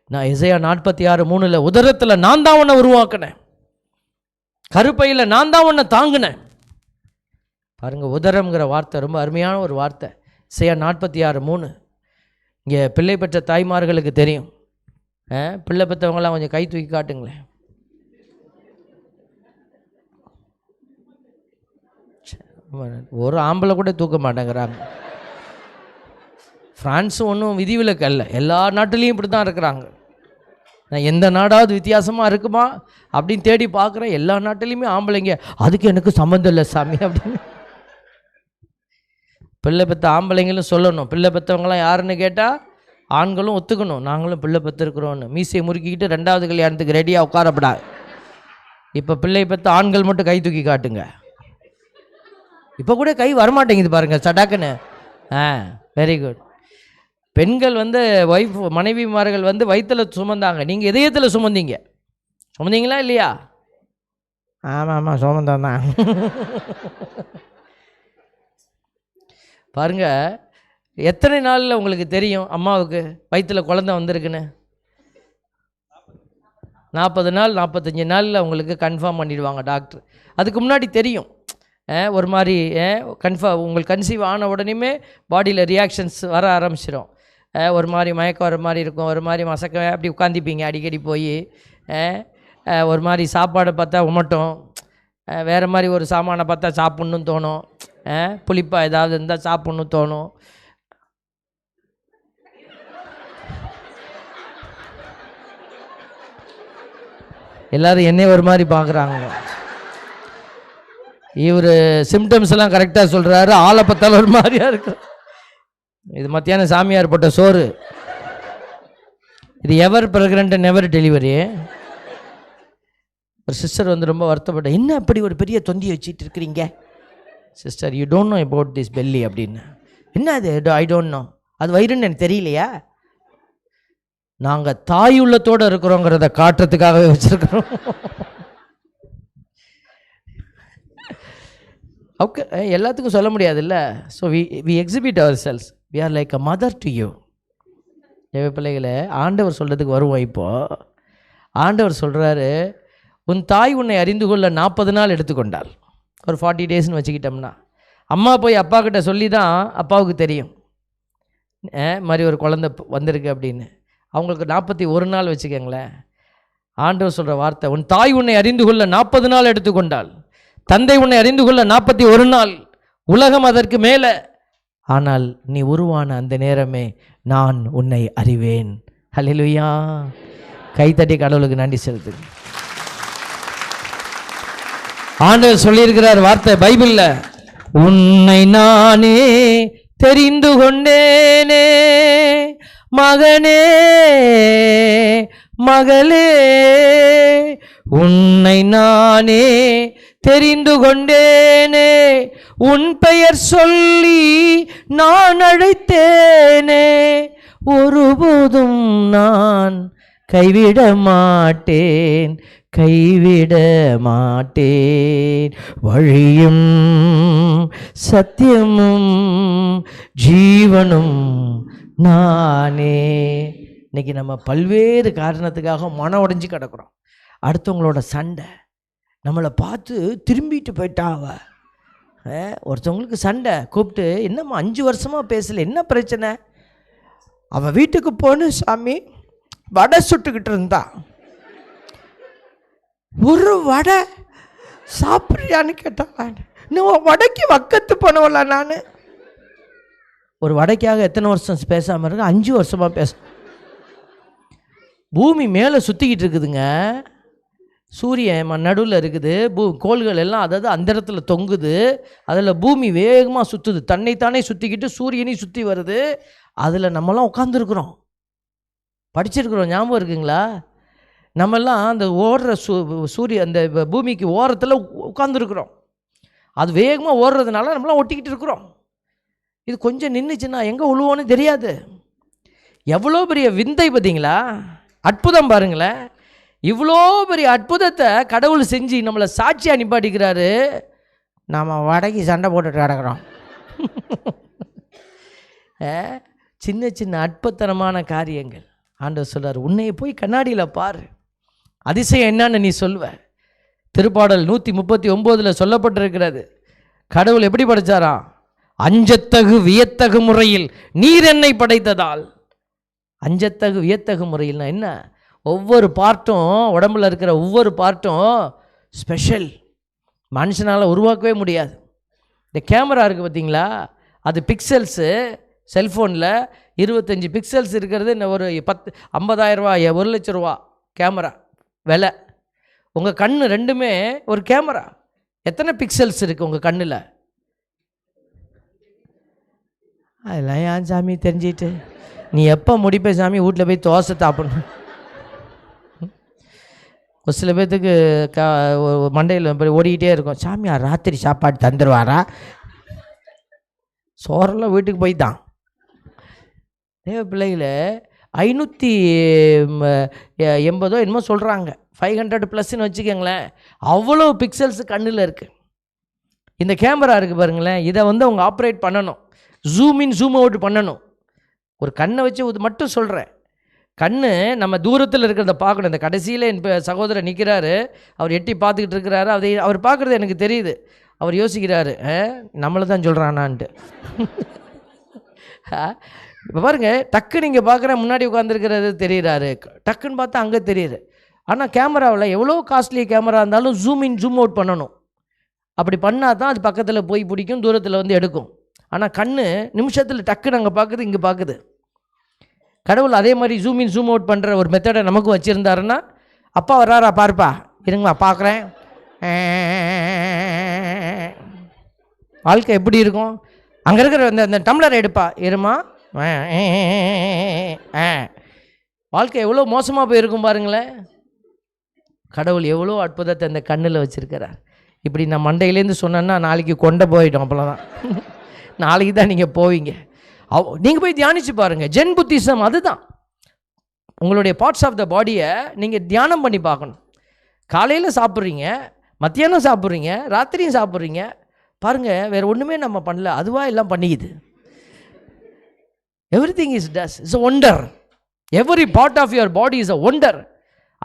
நான் எசையா 46:3 உதரத்தில் நான் தான் உன்னை உருவாக்கினேன், கருப்பையில் நான் தான் உன்னை தாங்கினேன். பாருங்கள், உதரம்ங்கிற வார்த்தை ரொம்ப அருமையான ஒரு வார்த்தை. எசையா 46:3. இங்கே பிள்ளை பெற்ற தாய்மார்களுக்கு தெரியும். பிள்ளை பெற்றவங்களாம் கொஞ்சம் கை தூக்கி காட்டுங்களேன். ஒரு ஆம்பளை கூட தூக்க மாட்டேங்கிறாங்க. ஃப்ரான்ஸு ஒன்றும் விதிவிலக்கு அல்ல, எல்லா நாட்டிலையும் இப்படி தான் இருக்கிறாங்க. நான் எந்த நாடாவது வித்தியாசமாக இருக்குமா அப்படின்னு தேடி பார்க்குறேன். எல்லா நாட்டிலையுமே ஆம்பளைங்க, அதுக்கு எனக்கு சம்மந்தம் இல்லை சாமி அப்படின்னு. பிள்ளை பெற்ற ஆம்பளைங்களும் சொல்லணும், பிள்ளை பெற்றவங்களாம் யாருன்னு கேட்டால் ஆண்களும் ஒத்துக்கணும், நாங்களும் பிள்ளை பெற்றிருக்கிறோன்னு. மீசையை முறுக்கிக்கிட்டு 2வது கல்யாணத்துக்கு ரெடியாக உட்காரப்படாது. இப்போ பிள்ளை பெற்ற ஆண்கள் மட்டும் கை தூக்கி காட்டுங்க. இப்போ கூட கை வரமாட்டேங்குது பாருங்கள், சடாக்குன்னு. Very good. பெண்கள் வந்து மனைவிமார்கள் வந்து வயிற்றில் சுமந்தாங்க, நீங்கள் இதயத்தில் சுமந்தீங்களா இல்லையா? ஆமாம் சுமந்தான் தான். பாருங்க, எத்தனை நாளில் உங்களுக்கு தெரியும் அம்மாவுக்கு வயிற்றில் குழந்தை வந்திருக்குன்னு? 40 நாள் 45 நாளில் உங்களுக்கு கன்ஃபார்ம் பண்ணிடுவாங்க டாக்டர். அதுக்கு முன்னாடி தெரியும். ஒரு மாதிரி உங்களுக்கு கன்சீவ் ஆன உடனேயுமே பாடியில் ரியாக்ஷன்ஸ் வர ஆரம்பிச்சிடும். ஒரு மாதிரி மயக்கம் வர மாதிரி இருக்கும், ஒரு மாதிரி மசக்க அப்படி உட்காந்திப்பீங்க அடிக்கடி போய். ஒரு மாதிரி சாப்பாடை பார்த்தா உமட்டும், வேறு மாதிரி ஒரு சாமானை பார்த்தா சாப்பிட்ணுன்னு தோணும், புளிப்பாக ஏதாவது இருந்தால் சாப்பிட்ணுன்னு தோணும். எல்லோரும் என்னை ஒரு மாதிரி பார்க்குறாங்க. இவர் சிம்டம்ஸ் எல்லாம் கரெக்டாக சொல்கிறாரு, ஆளை பார்த்தாலும் ஒரு மாதிரியாக இருக்கு. இது மத்தியானம் சாமியார் போட்ட சோறு. இது எவர் ப்ரெக்னென்ட் நெவர் டெலிவரி. ஒரு சிஸ்டர் வந்து ரொம்ப வருத்தப்பட்ட, என்ன அப்படி ஒரு பெரிய தொந்தி வச்சுட்டு இருக்கிறீங்க sister, you don't know about this belly அப்படின்னு. என்ன அது? I don't know. அது வயிறுன்னு எனக்கு தெரியலையா? நாங்கள் தாய் உள்ளத்தோடு இருக்கிறோங்கிறத காட்டுறதுக்காகவே வச்சுருக்கிறோம். ஓகே, எல்லாத்துக்கும் சொல்ல முடியாதுல்ல. So we exhibit ourselves. We are like a mother to you. தேவை பிள்ளைகளை, ஆண்டவர் சொல்கிறதுக்கு வருவோம். இப்போது ஆண்டவர் சொல்கிறாரு, உன் தாய் உன்னை அறிந்து கொள்ள 40 நாள் எடுத்துக்கொண்டாள். ஒரு 40 டேஸ்ன்னு வச்சுக்கிட்டோம்னா, அம்மா போய் அப்பா கிட்ட சொல்லி தான் அப்பாவுக்கு தெரியும் மாதிரி ஒரு குழந்தை வந்திருக்கு அப்படின்னு. அவங்களுக்கு 41 நாள் வச்சுக்கோங்களேன். ஆண்டவர் சொல்கிற வார்த்தை, உன் தாய் உன்னை அறிந்து கொள்ள 40 நாள் எடுத்துக்கொண்டாள், தந்தை உன்னை அறிந்து கொள்ள 41 நாள், உலகம் அதற்கு மேலே. ஆனால் நீ உருவான அந்த நேரமே நான் உன்னை அறிவேன். ஹல்லேலூயா. கைத்தட்டி கடவுளுக்கு நன்றி செலுத்துங்க. ஆண்டவர் சொல்லியிருக்கிறார் வார்த்தை பைபிள்ல, உன்னை நானே தெரிந்து கொண்டேனே மகனே மகளே, உன்னை நானே தெரிந்து கொண்டேனே, உன் பெயர் சொல்லி நான் அழைத்தேனே, ஒருபோதும் நான் கைவிட மாட்டேன் கைவிட மாட்டேன், வழியும் சத்தியமும் ஜீவனும் நானே. இன்னைக்கு நம்ம பல்வேறு காரணத்துக்காக மன உடைஞ்சு கிடக்கிறோம். அடுத்தவங்களோட சண்டை, நம்மளை பார்த்து திரும்பிட்டு போயிட்டாவ. ஒருத்தவங்களுக்கு சண்டை கூப்பிட்டு, என்னம்மா 5 வருஷமாக பேசலை, என்ன பிரச்சனை? அவன் வீட்டுக்கு போன சாமி வடை சுட்டுக்கிட்டு இருந்தா, ஒரு வடை சாப்பிட்றியான்னு கேட்டான். இன்னும் வடைக்கு வக்கத்து போனவள நான். ஒரு வடைக்காக எத்தனை வருஷம் பேசாமல் இருக்கு? 5 வருஷமாக பேச. பூமி மேலே சுற்றிக்கிட்டு இருக்குதுங்க, சூரியன் நடுவில் இருக்குது, கோள்கள் எல்லாம் அதாவது அந்த இடத்துல தொங்குது, அதில் பூமி வேகமாக சுற்றுது, தன்னைத்தானே சுற்றிக்கிட்டு சூரியனையும் சுற்றி வருது. அதில் நம்மலாம் உட்காந்துருக்குறோம், படிச்சிருக்கிறோம், ஞாபகம் இருக்குங்களா? நம்மெல்லாம் அந்த ஓடுற சூரிய அந்த பூமிக்கு ஓரத்தில் உட்காந்துருக்குறோம். அது வேகமாக ஓடுறதுனால நம்மளாம் ஒட்டிக்கிட்டு இருக்கிறோம். இது கொஞ்சம் நின்றுச்சுன்னா எங்கே உழுவோன்னு தெரியாது. எவ்வளோ பெரிய விந்தை பார்த்தீங்களா, அற்புதம் பாருங்களேன். இவ்வளோ பெரிய அற்புதத்தை கடவுள் செஞ்சு நம்மளை சாட்சியாக நிப்பாட்டிக்கிறாரு. நாம் வடக்கி சண்டை போட்டுட்டு கிடக்கிறோம். சின்ன சின்ன அற்புதமான காரியங்கள். ஆண்டவர் சொல்றார், உன்னைய போய் கண்ணாடியில் பாரு, அதிசயம் என்னன்னு நீ சொல்லுவ. திருப்பாடல் 139 சொல்லப்பட்டிருக்கிறது. கடவுள் எப்படி படைச்சாராம்? அஞ்சத்தகு வியத்தகு முறையில் நீர் என்னை படைத்ததால். அஞ்சத்தகு வியத்தகு முறையில்னா என்ன? ஒவ்வொரு பார்ட்டும், உடம்புல இருக்கிற ஒவ்வொரு பார்ட்டும் ஸ்பெஷல், மனுஷனால் உருவாக்கவே முடியாது. இந்த கேமரா இருக்குது பார்த்தீங்களா, அது பிக்சல்ஸு. செல்ஃபோனில் 25 பிக்சல்ஸ் இருக்கிறது ஒரு 50,000 ரூபா 1 லட்ச ரூபா கேமரா விலை. உங்கள் கண் ரெண்டுமே ஒரு கேமரா. எத்தனை பிக்சல்ஸ் இருக்குது உங்கள் கண்ணில்? அதெல்லாம் ஏன் சாமி தெரிஞ்சிட்டு, நீ எப்போ முடிப்பே சாமி வீட்டில் போய் தோசை சாப்பிடணும். ஒரு சில பேர்த்துக்கு மண்டையில் ஓடிக்கிட்டே இருக்கும், சாமியார் ராத்திரி சாப்பாடு தந்துடுவாரா? சோறெல்லாம் வீட்டுக்கு போய் தான். தேவ பிள்ளைகளை 580 என்னமோ சொல்கிறாங்க, 500 ப்ளஸ்ன்னு வச்சுக்கோங்களேன். அவ்வளோ பிக்சல்ஸ் கண்ணில் இருக்குது. இந்த கேமரா இருக்குது பாருங்களேன், இதை அவங்க ஆப்ரேட் பண்ணணும், ஜூம் இன் ஜூம் அவுட் பண்ணணும். ஒரு கண்ணை வச்சு இது மட்டும் சொல்கிறேன். கண்ணு நம்ம தூரத்தில் இருக்கிறத பார்க்கணும். இந்த கடைசியில் என் சகோதரர் நிற்கிறாரு, அவர் எட்டி பார்த்துக்கிட்டு இருக்கிறாரு. அவர் பார்க்குறது எனக்கு தெரியுது. அவர் யோசிக்கிறாரு, நம்மளை தான் சொல்கிறானான்ட்டு. இப்போ பாருங்கள், டக்கு நீங்கள் பார்க்குற முன்னாடி உட்காந்துருக்கிறது தெரிகிறாரு, டக்குன்னு பார்த்தா அங்கே தெரியுது. ஆனால் கேமராவில் எவ்வளோ காஸ்ட்லி கேமரா இருந்தாலும் ஜூம் இன் ஜூம் அவுட் பண்ணணும். அப்படி பண்ணால் தான் அது பக்கத்தில் போய் பிடிக்கும், தூரத்தில் எடுக்கும். ஆனால் கண்ணு நிமிஷத்தில் டக்குன்னு அங்கே பார்க்குது, இங்கே பார்க்குது. கடவுள் அதே மாதிரி ஜூம் இன் ஜூம் அவுட் பண்ணுற ஒரு மெத்தடை நமக்கும் வச்சுருந்தாருன்னா, அப்பா வர்றாரா பாருப்பா, இருங்கம்மா பார்க்குறேன். வாழ்க்கை எப்படி இருக்கும்? அங்கே இருக்கிற அந்த டம்ளரை எடுப்பா, இருமா. வாழ்க்கை எவ்வளோ மோசமாக போயிருக்கும் பாருங்களேன். கடவுள் எவ்வளோ அற்புதத்தை அந்த கண்ணில் வச்சுருக்கிறார். இப்படி நான் மண்டையிலேருந்து சொன்னேன்னா நாளைக்கு கொண்டை போயிட்டோம், அப்போலாம் நாளைக்கு தான் நீங்கள் போவீங்க. நீங்கள் போய் தியானித்து பாருங்கள். ஜென் புத்திசம் அதுதான். உங்களுடைய பார்ட்ஸ் ஆஃப் த பாடியை நீங்கள் தியானம் பண்ணி பார்க்கணும். காலையில் சாப்பிட்றீங்க, மத்தியானம் சாப்பிட்றீங்க, ராத்திரியும் சாப்பிட்றீங்க. பாருங்கள், வேறு ஒன்றுமே நம்ம பண்ணல, அதுவாக எல்லாம் பண்ணிக்குது. Everything is it's a wonder. Every part of your body is a wonder.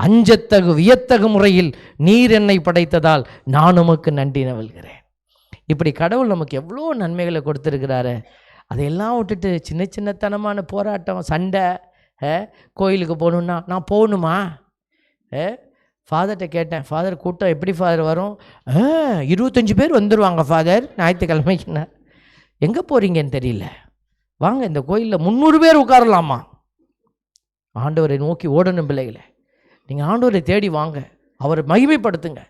அஞ்சத்தகு வியத்தகு முறையில் நீர் என்னை படைத்ததால் நான் உமக்கு நன்றி நல்கிறேன். இப்படி கடவுள் நமக்கு எவ்வளோ நன்மைகளை கொடுத்துருக்கிறாரு. அதையெல்லாம் விட்டுட்டு சின்ன சின்னத்தனமான போராட்டம், சண்டை. கோயிலுக்கு போகணுன்னா நான் போகணுமா? ஃபாதர்கிட்ட கேட்டேன், ஃபாதர் கூட்டம் எப்படி ஃபாதர் வரும்? 25 பேர் வந்துடுவாங்க ஃபாதர் ஞாயிற்றுக்கிழமைக்குன்னா. எங்கே போகிறீங்கன்னு தெரியல, வாங்க இந்த கோயிலில் 300 பேர் உட்காரலாமா? ஆண்டவரை நோக்கி ஓடணும் பிள்ளைகளை. நீங்கள் ஆண்டவரை தேடி வாங்க, அவரை மகிமைப்படுத்துங்க.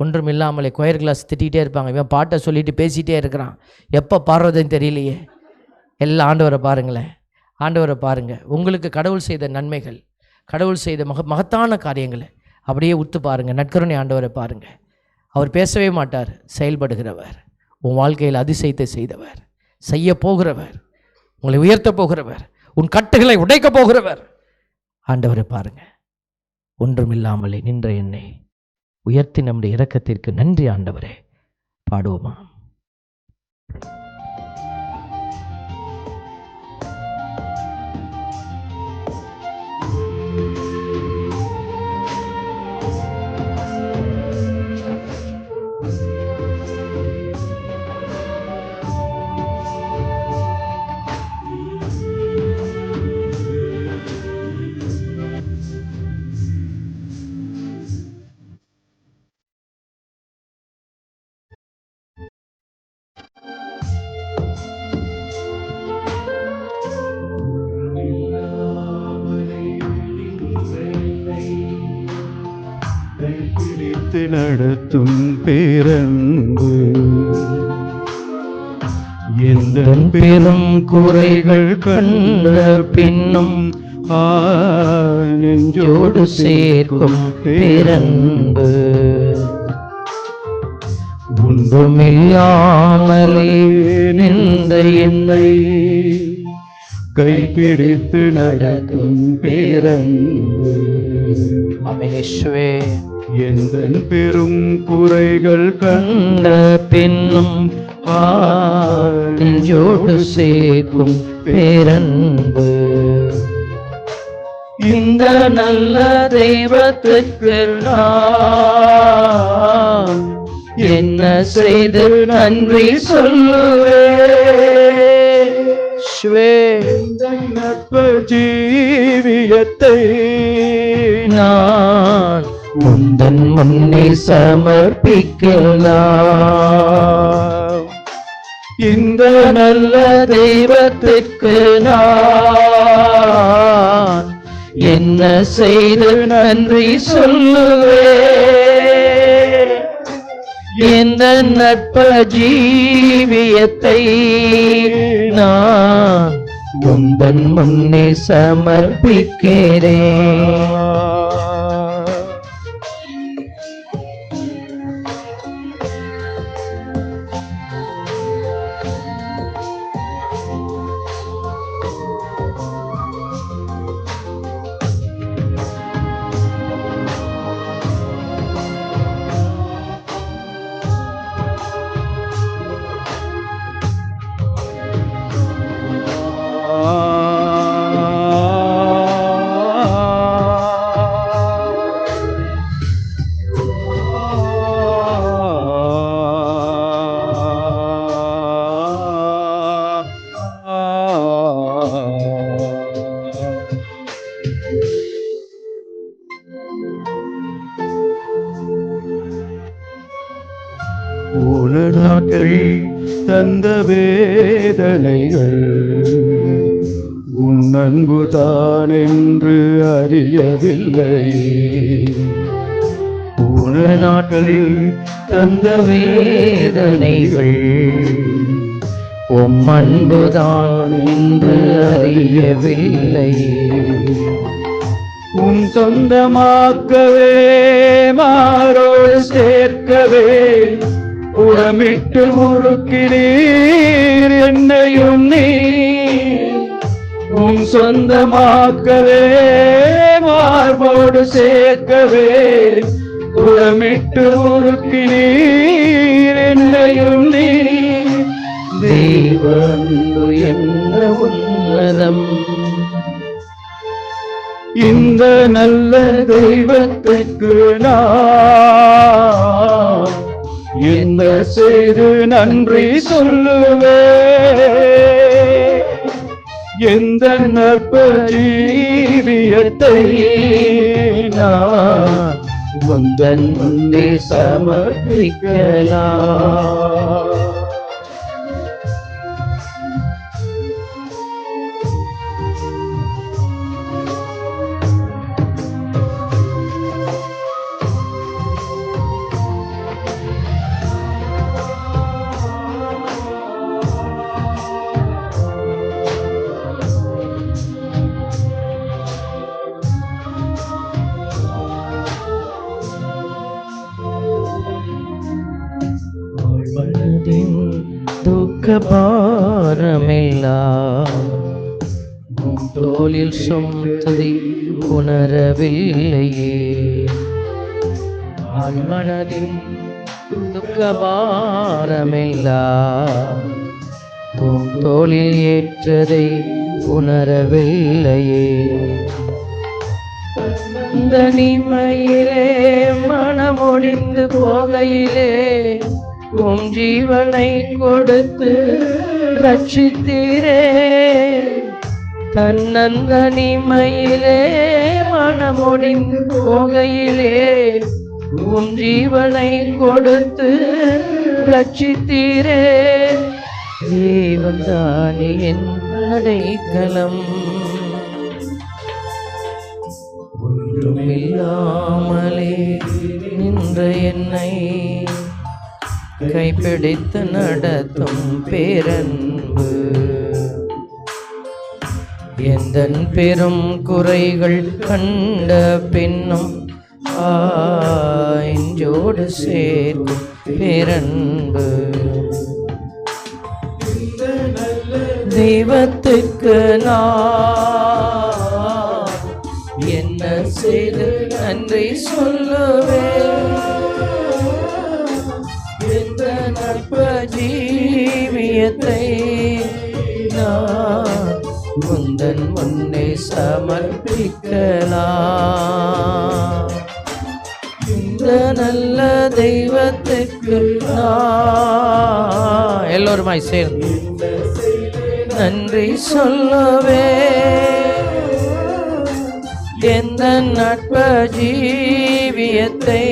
ஒன்றும் இல்லாமலே கொயர் கிளாஸ் திட்டிகிட்டே இருப்பாங்க, இவன் பாட்டை சொல்லிட்டு பேசிகிட்டே இருக்கிறான், எப்போ பாடுறதுன்னு தெரியலையே. எல்லாம் ஆண்டவரை பாருங்களேன், ஆண்டவரை பாருங்கள். உங்களுக்கு கடவுள் செய்த நன்மைகள், கடவுள் செய்த மகத்தான காரியங்களை அப்படியே உத்து பாருங்கள். நற்கருணை ஆண்டவரை பாருங்கள். அவர் பேசவே மாட்டார், செயல்படுகிறவர். உன் வாழ்க்கையில் அதிசயத்தை செய்தவர், செய்ய போகிறவர், உங்களை உயர்த்த போகிறவர், உன் கட்டுகளை உடைக்க போகிறவர். ஆண்டவரை பாருங்கள். ஒன்றும் இல்லாமலே நின்ற என்னை உயர்த்தி நம்முடைய இரக்கத்திற்கு நன்றி ஆண்டவரே. பாடுவோமா? நடத்தும் பேரன்பு எந்த பெரும் குறைகள் கண்ட பின்னும் நெஞ்சோடு சேர்க்கும் பேரன்பு ஒன்றுமில்லாமலே நின்ற என்னை கைப்பிடித்து நடத்தும் பேரன்பு. அமேஸ்வே எந்த பெரும் குறைகள் கண்ட பின்னும் நெஞ்சோடு சேர்க்கும் பேரன்பு. இந்த நல்ல தெய்வத்துக்கு நான் என்ன செய்து நன்றி சொல்லுவேன்? நட்பு ஜீவியத்தை நான் உந்தன் முன்னே சமர்ப்பிக்கலாம். இந்த நல்ல தெய்வத்திற்கு நான் என்ன செய்து நன்றி சொல்லுவேன்? இந்த நட்ப ஜீவியத்தை நான் உந்தன் முன்னே சமர்ப்பிக்கிறேன். உலகாக்கள் தந்த வேதனைகள் உன் அன்புதான் என்று அறியவில்லை. உலகாக்களில் தந்த வேதனைகள் உம் அன்புதான் என்று அறியவில்லை. உன் சொந்தமாக்கவே மாறோடு சேர்க்கவே உடமிட்டு முறுக்கினீர் என்னையும் நீ. உன் சொந்தமாக்கவே மார்போடு சேர்க்கவே உடமிட்டு முறுக்கினீர் என்னையும் நீ. தெய்வந்து என்ன உன்னதம், இந்த நல்ல தெய்வத்துக்கு நான் என்ன செய்து நன்றி சொல்லுவே. எந்த நற்ப ஜீவியத்தை நான் வந்தன் முன்னே சமர்ப்பிக்கலாம். துக்க பாரமெல்லாம் தோளில் சுமந்ததை உணரவில்லையே. மனதின் துக்க பாரமெல்லாம் தோளில் ஏற்றதை உணரவில்லையே. தனிமையிலே மனமொழிந்து போகையிலே உம் ஜீவனை கொடுத்து ரட்சித்தீரே. தன்னந்தனிமையிலே மனமொழிந்து போகையிலே உம் ஜீவனை கொடுத்து ரட்சித்தீரே. தேவன்தானே என் அடைக்கலம், ஒன்றுமில்லாமலே நின்ற என்னை கைப்பிடித்து நடத்தும் பேரன்பு. எந்தன் பெரும் குறைகள் கண்ட பின்னும் ஆஞ்சோடு சேர்க்கும் பேரன்பு. தெய்வத்துக்கு நான் என்ன செய்து நன்றி சொல்லுவேன். எந்த நற்ப ஜீவியத்தை நான் முந்தன் முன்னே சமர்ப்பிக்கலாம். இந்த நல்ல தெய்வத்துக்கு நான் எல்லோருமாய் சேர்ந்து நன்றி சொல்லவே. எந்த நற்ப ஜீவியத்தை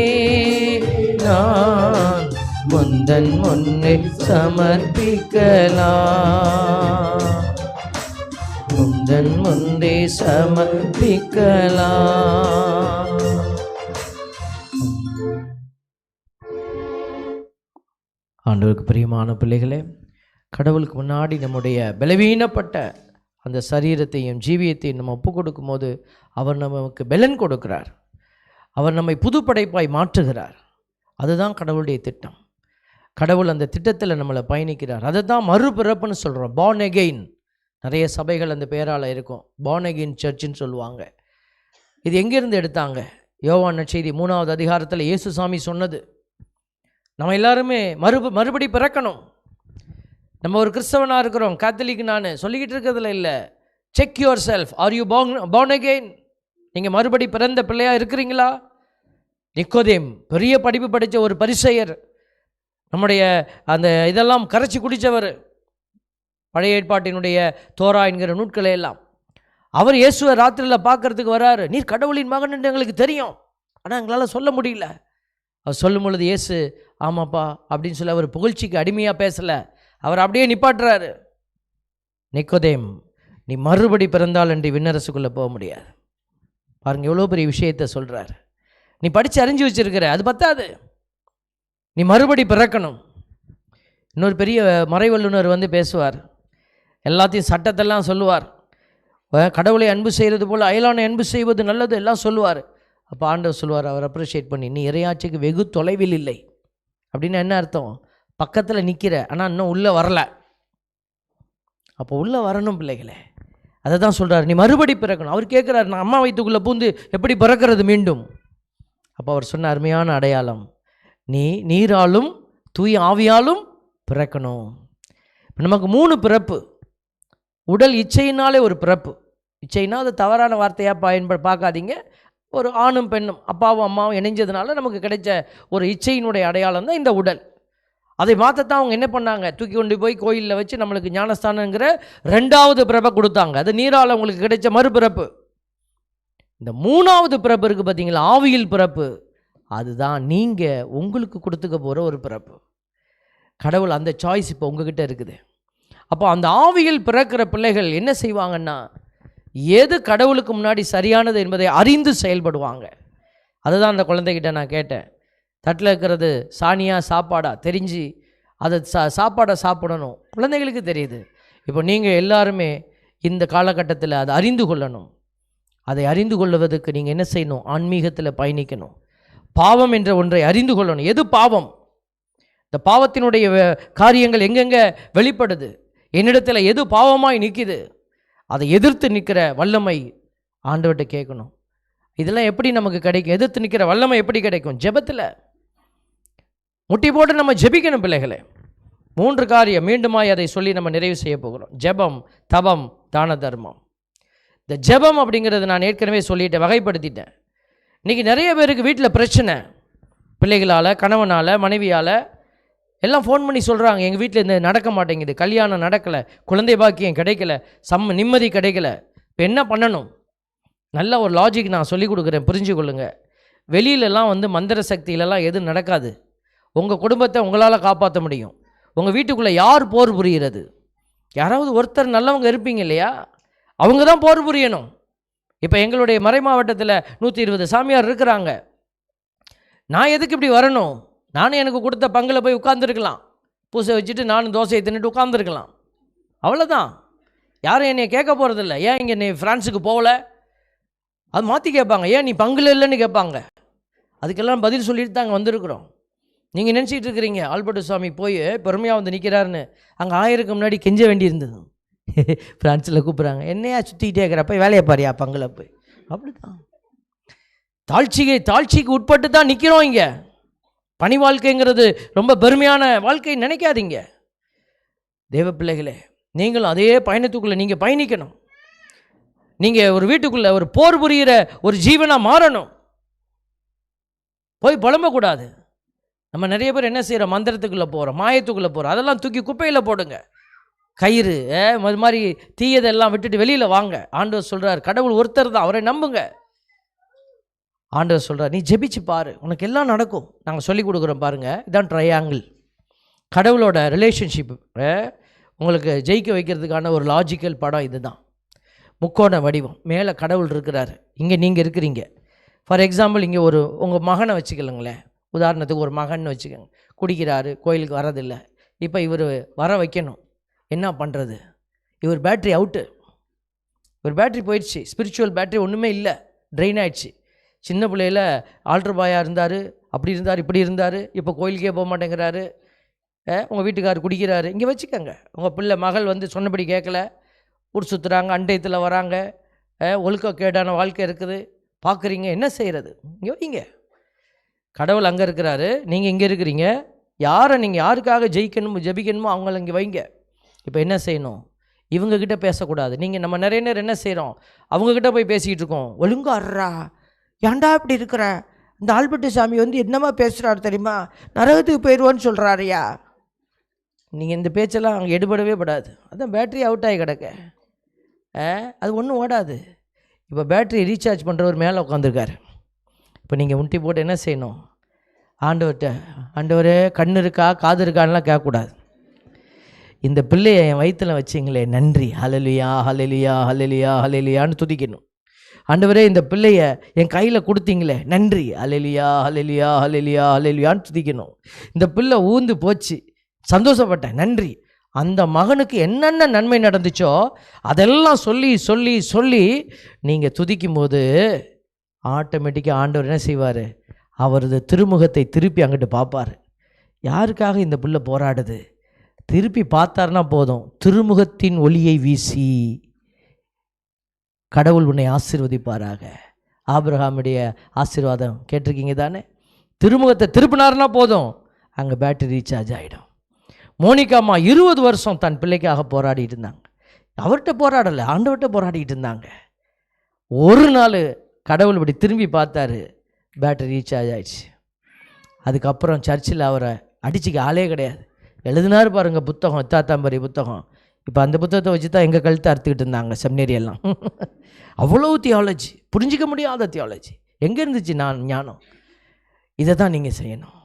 நான் முந்தன் முன்னே சமர்ப்பிக்கலாம். முந்தன் முன்னே சமர்ப்பிக்கலாம். ஆண்டவருக்கு பிரியமான பிள்ளைகளே, கடவுளுக்கு முன்னாடி நம்முடைய பலவீனப்பட்ட அந்த சரீரத்தையும் ஜீவியத்தையும் நம்ம ஒப்பு கொடுக்கும் போது அவர் நமக்கு பலன் கொடுக்கிறார். அவர் நம்மை புதுப்படைப்பாய் மாற்றுகிறார். அதுதான் கடவுளுடைய திட்டம். கடவுள் அந்த திட்டத்தில் நம்மளை பயணிக்கிறார். அதை தான் மறுபிறப்புன்னு சொல்கிறோம், பார்ன் அகெயின். நிறைய சபைகள் அந்த பேரால் இருக்கும், பார்ன் அகெயின் சர்ச்சுன்னு சொல்லுவாங்க. இது எங்கேருந்து எடுத்தாங்க? யோவான் நற்செய்தி 3வது அதிகாரத்தில் இயேசுசாமி சொன்னது. நம்ம எல்லாருமே மறுபடி பிறக்கணும். நம்ம ஒரு கிறிஸ்தவனாக இருக்கிறோம், கேத்தலிக் நான் சொல்லிக்கிட்டு இருக்கிறதுல இல்லை. Check your self, are you born again? நீங்கள் மறுபடி பிறந்த பிள்ளையாக இருக்கிறீங்களா? நிக்கோதேம் பெரிய படிப்பு படித்த ஒரு பரிசேயர், நம்முடைய அந்த இதெல்லாம் கரைச்சி குடித்தவர், பழைய ஏற்பாட்டினுடைய தோரா என்கிற நூட்களை எல்லாம். அவர் இயேசுவை ராத்திரியில் பார்க்கறதுக்கு வராரு. நீர் கடவுளின் மகன் என்று எங்களுக்கு தெரியும், ஆனால் எங்களால் சொல்ல முடியல. அவர் சொல்லும் பொழுது இயேசு ஆமாப்பா அப்படின்னு சொல்லி அவர் புகழ்ச்சிக்கு அடிமையாக பேசலை, அவர் அப்படியே நிப்பாட்டுறாரு. நிக்கோதேம், நீ மறுபடி பிறந்தால் என்று விண்ணரசுக்குள்ளே போக முடியாது. பாருங்க எவ்வளோ பெரிய விஷயத்தை சொல்கிறார். நீ படித்து அறிஞ்சு வச்சிருக்கிற, அது பத்தாது, நீ மறுபடி பிறக்கணும். இன்னொரு பெரிய மறைவல்லுனர் வந்து பேசுவார், எல்லாத்தையும் சட்டத்தெல்லாம் சொல்லுவார். கடவுளை அன்பு செய்கிறது போல் அயலானை அன்பு செய்வது நல்லது எல்லாம் சொல்லுவார். அப்போ ஆண்டவர் சொல்லுவார், அவர் அப்ரிஷியேட் பண்ணி, நீ இறையாட்சிக்கு வெகு தொலைவில் இல்லை. அப்படின்னு என்ன அர்த்தம்? பக்கத்தில் நிற்கிற, ஆனால் இன்னும் உள்ளே வரலை. அப்போ உள்ளே வரணும் பிள்ளைகளே. அதை தான் சொல்கிறார், நீ மறுபடி பிறக்கணும். அவர் கேட்குறாரு, நான் அம்மா வயிற்றுக்குள்ளே பூந்து எப்படி பிறக்கிறது மீண்டும்? அப்போ அவர் சொன்ன அருமையான அடையாளம், நீ நீராலும் தூய ஆவியாலும் பிறக்கணும். இப்போ நமக்கு 3 பிறப்பு. உடல் இச்சையினாலே ஒரு பிறப்பு. இச்சைனா அது தவறான வார்த்தையாக பார்க்காதீங்க. ஒரு ஆணும் பெண்ணும் அப்பாவும் அம்மாவும் இணைஞ்சதுனால நமக்கு கிடைச்ச ஒரு இச்சையினுடைய அடையாளம் தான் இந்த உடல். அதை மாற்றத்தான் அவங்க என்ன பண்ணாங்க, தூக்கி கொண்டு போய் கோயிலில் வச்சு நம்மளுக்கு ஞானஸ்தானங்கிற 2வது பிறப்பை கொடுத்தாங்க. அது நீரால் அவங்களுக்கு கிடைச்ச மறுபிறப்பு. இந்த 3வது பிறப்பு இருக்குது பார்த்தீங்களா, ஆவியில் பிறப்பு, அதுதான் நீங்கள் உங்களுக்கு கொடுத்துக்க போகிற ஒரு பிறப்பு. கடவுள் அந்த சாய்ஸ் இப்போ உங்ககிட்ட இருக்குது. அப்போ அந்த ஆவியில் பிறக்கிற பிள்ளைகள் என்ன செய்வாங்கன்னா, எது கடவுளுக்கு முன்னாடி சரியானது என்பதை அறிந்து செயல்படுவாங்க. அதுதான் அந்த குழந்தைகிட்ட நான் கேட்டேன், தட்டில் இருக்கிறது சாணியா சாப்பாடா தெரிஞ்சு அதை சாப்பாடை சாப்பிடணும். குழந்தைகளுக்கு தெரியுது. இப்போ நீங்கள் எல்லாருமே இந்த காலகட்டத்தில் அதை அறிந்து கொள்ளணும். அதை அறிந்து கொள்வதற்கு நீங்கள் என்ன செய்யணும்? ஆன்மீகத்தில் பயணிக்கணும். பாவம் என்ற ஒன்றை அறிந்து கொள்ளணும். எது பாவம்? இந்த பாவத்தினுடைய காரியங்கள் எங்கெங்கே வெளிப்படுது, என்னிடத்தில் எது பாவமாய் நிற்கிது, அதை எதிர்த்து நிற்கிற வல்லமை ஆண்டவர்கிட்ட கேட்கணும். இதெல்லாம் எப்படி நமக்கு கிடைக்கும்? எதிர்த்து நிற்கிற வல்லமை எப்படி கிடைக்கும்? ஜெபத்தில் முட்டி போட்டு நம்ம ஜெபிக்கணும் பிள்ளைகளே. 3 காரியம் மீண்டுமாய் அதை சொல்லி நம்ம நிறைவு செய்ய போகிறோம். ஜெபம், தவம், தான தர்மம். இந்த ஜெபம் அப்படிங்கிறது நான் ஏற்கனவே சொல்லிட்டேன், வகைப்படுத்திட்டேன். இன்றைக்கி நிறைய பேருக்கு வீட்டில் பிரச்சனை, பிள்ளைகளால், கணவனால், மனைவியால் எல்லாம் ஃபோன் பண்ணி சொல்கிறாங்க, எங்கள் வீட்டில் இந்த நடக்க மாட்டேங்குது, கல்யாணம் நடக்கலை, குழந்தை பாக்கியம் கிடைக்கல, நிம்மதி கிடைக்கல. இப்போ என்ன பண்ணணும்? நல்ல ஒரு லாஜிக் நான் சொல்லிக் கொடுக்குறேன், புரிஞ்சு கொள்ளுங்க. வெளியிலலாம் வந்து மந்திர சக்தியிலலாம் எதுவும் நடக்காது. உங்கள் குடும்பத்தை உங்களால் காப்பாற்ற முடியும். உங்கள் வீட்டுக்குள்ளே யார் போர் புரிகிறது? யாராவது ஒருத்தர் நல்லவங்க இருப்பீங்க இல்லையா, அவங்க தான் போர் புரியணும். இப்போ எங்களுடைய மறை மாவட்டத்தில் 120 சாமியார் இருக்கிறாங்க. நான் எதுக்கு இப்படி வரணும்? நானும் எனக்கு கொடுத்த பங்கில் போய் உட்காந்துருக்கலாம், பூசை வச்சுட்டு நானும் தோசையை தின்னுட்டு உட்காந்துருக்கலாம், அவ்வளோதான். யாரும் என்னை கேட்க போகிறதில்ல. ஏன் இங்கே நீ ஃப்ரான்ஸுக்கு போகல? அது மாற்றி கேட்பாங்க. ஏன் நீ பங்கில் இல்லைன்னு கேட்பாங்க. அதுக்கெல்லாம் பதில் சொல்லிட்டு தான் அங்கே வந்திருக்கிறோம். நீங்கள் நினச்சிட்டு இருக்கிறீங்க ஆல்பர்ட் சுவாமி போய் பெருமையாக வந்து நிற்கிறாருன்னு. அங்கே 1000க்கு முன்னாடி கெஞ்ச வேண்டியிருந்தது. ஃப்ரான்ஸில் கூப்பிட்றாங்க, என்னையா சுற்றிக்கிட்டே இருக்கிறப்ப வேலையை பாரியா பங்கில் போய். அப்படி தான் தாழ்ச்சிக்கு உட்பட்டு தான் நிற்கிறோம். இங்கே பணி வாழ்க்கைங்கிறது ரொம்ப பெருமையான வாழ்க்கை நினைக்காதீங்க. தேவ பிள்ளைகளே, நீங்களும் அதே பயணத்துக்குள்ளே நீங்கள் பயணிக்கணும். நீங்கள் ஒரு வீட்டுக்குள்ளே ஒரு போர் புரிகிற ஒரு ஜீவனாக மாறணும். போய் புலம்பக்கூடாது. நம்ம நிறைய பேர் என்ன செய்கிறோம்? மந்திரத்துக்குள்ளே போகிறோம், மாயத்துக்குள்ளே போகிறோம். அதெல்லாம் தூக்கி குப்பையில் போடுங்க. கயிறு அது மாதிரி தீயதெல்லாம் விட்டுட்டு வெளியில் வாங்க. ஆண்டவர் சொல்கிறார், கடவுள் ஒருத்தர் தான், அவரை நம்புங்க. ஆண்டவர் சொல்கிறார், நீ ஜெபிச்சு பாரு, உனக்கு எல்லாம் நடக்கும். நாங்கள் சொல்லி கொடுக்குறோம் பாருங்கள். இதான் ட்ரையாங்கிள். கடவுளோட ரிலேஷன்ஷிப் உங்களுக்கு ஜெயிக்க வைக்கிறதுக்கான ஒரு லாஜிக்கல் படம் இது தான். முக்கோண வடிவம். மேலே கடவுள் இருக்கிறார், இங்கே நீங்கள் இருக்கிறீங்க. ஃபார் எக்ஸாம்பிள், இங்கே உங்கள் மகனை வச்சுக்கலுங்களேன். உதாரணத்துக்கு ஒரு மகன் வச்சுக்கோங்க, குடிக்கிறாரு, கோயிலுக்கு வரதில்லை. இப்போ இவர் வர வைக்கணும், என்ன பண்ணுறது? இவர் பேட்ரி அவுட்டு, இவர் பேட்ரி போயிடுச்சு, ஸ்பிரிச்சுவல் பேட்ரி ஒன்றுமே இல்லை, ட்ரெயின் ஆகிடுச்சு. சின்ன பிள்ளையில் ஆல்ட்ரு பாயாக இருந்தார், அப்படி இருந்தார், இப்படி இருந்தார், இப்போ கோயிலுக்கே போக மாட்டேங்கிறாரு. உங்கள் வீட்டுக்காரர் குடிக்கிறாரு, இங்கே வச்சுக்கோங்க. உங்கள் பிள்ளை மகள் வந்து சொன்னபடி கேட்கல, ஊர் சுற்றுறாங்க, அண்டையத்தில் வராங்க, ஒழுக்கக்கேடான வாழ்க்கை இருக்குது, பார்க்குறீங்க, என்ன செய்கிறது? இங்கே வைங்க. கடவுள் அங்கே இருக்கிறாரு, நீங்கள் இங்கே இருக்கிறீங்க. நீங்கள் யாருக்காக ஜெபிக்கணுமோ அவங்கள இங்கே வைங்க. இப்போ என்ன செய்யணும்? இவங்கக்கிட்ட பேசக்கூடாது. நம்ம நிறைய நேரம் என்ன செய்கிறோம்? அவங்கக்கிட்ட போய் பேசிக்கிட்டு இருக்கோம். ஒழுங்கா அர்றா, ஏன்டா இப்படி இருக்கிற? இந்த ஆல்பர்ட் சாமி வந்து என்னமா பேசுகிறாரு தெரியுமா? நரகத்துக்கு போயிடுவோன்னு சொல்கிறாரியா? நீங்கள் இந்த பேச்செல்லாம் அங்கே எடுபடவே படாது. அதான் பேட்ரி அவுட் ஆகி கிடக்க, அது ஒன்றும் ஓடாது. இப்போ பேட்ரி ரீசார்ஜ் பண்ணுறவர் மேலே உட்காந்துருக்காரு. இப்போ நீங்கள் முட்டி போட்டு என்ன செய்யணும்? ஆண்டவர்கிட்ட, ஆண்டவரே கண் இருக்கா காது இருக்கான்லாம் கேட்கக்கூடாது. இந்த பிள்ளையை என் வயிற்றில் வச்சிங்களே நன்றி, ஹல்லேலூயா ஹல்லேலூயா ஹல்லேலூயா ஹல்லேலூயான்னு துதிக்கணும். ஆண்டவரே இந்த பிள்ளைய என் கையில் கொடுத்தீங்களே நன்றி, ஹல்லேலூயா ஹல்லேலூயா ஹல்லேலூயா ஹல்லேலூயான்னு துதிக்கணும். இந்த பிள்ளை ஊந்து போச்சு, சந்தோஷப்பட்டேன், நன்றி. அந்த மகனுக்கு என்னென்ன நன்மை நடந்துச்சோ அதெல்லாம் சொல்லி சொல்லி சொல்லி நீங்கள் துதிக்கும் போது ஆட்டோமேட்டிக்காக ஆண்டவர் என்ன செய்வார்? அவரது திருமுகத்தை திருப்பி அங்கிட்டு பார்ப்பார். யாருக்காக இந்த பிள்ளை போராடுது? திருப்பி பார்த்தாருன்னா போதும், திருமுகத்தின் ஒளியை வீசி கடவுள் உன்னை ஆசீர்வதிப்பாராக. ஆபிரகாமுடைய ஆசீர்வாதம் கேட்டிருக்கீங்க தானே? திருமுகத்தை திருப்பினாருன்னா போதும், அங்கே பேட்டரி ரீசார்ஜ் ஆகிடும். மோனிகாம்மா 20 வருஷம் தன் பிள்ளைக்காக போராடிட்டு இருந்தாங்க. அவர்கிட்ட போராடலை, ஆண்டவர்கிட்ட போராடிட்டு இருந்தாங்க. ஒரு நாள் கடவுள் இப்படி திரும்பி பார்த்தாரு, பேட்டரி ரீசார்ஜ் ஆயிடுச்சு. அதுக்கப்புறம் சர்ச்சில் அவரை அடிச்சுக்க ஆளே கிடையாது. எழுதினார் பாருங்க புத்தகம், இத்தாத்தாம்பரி புத்தகம். இப்போ அந்த புத்தகத்தை வச்சு தான் எங்கள் கழுத்தை அறுத்துக்கிட்டு இருந்தாங்க செமினேரியெல்லாம். அவ்வளோ தியாலஜி, புரிஞ்சிக்க முடியாத தியாலஜி. எங்கே இருந்துச்சு ஞானம்? இதை தான் நீங்கள் செய்யணும்.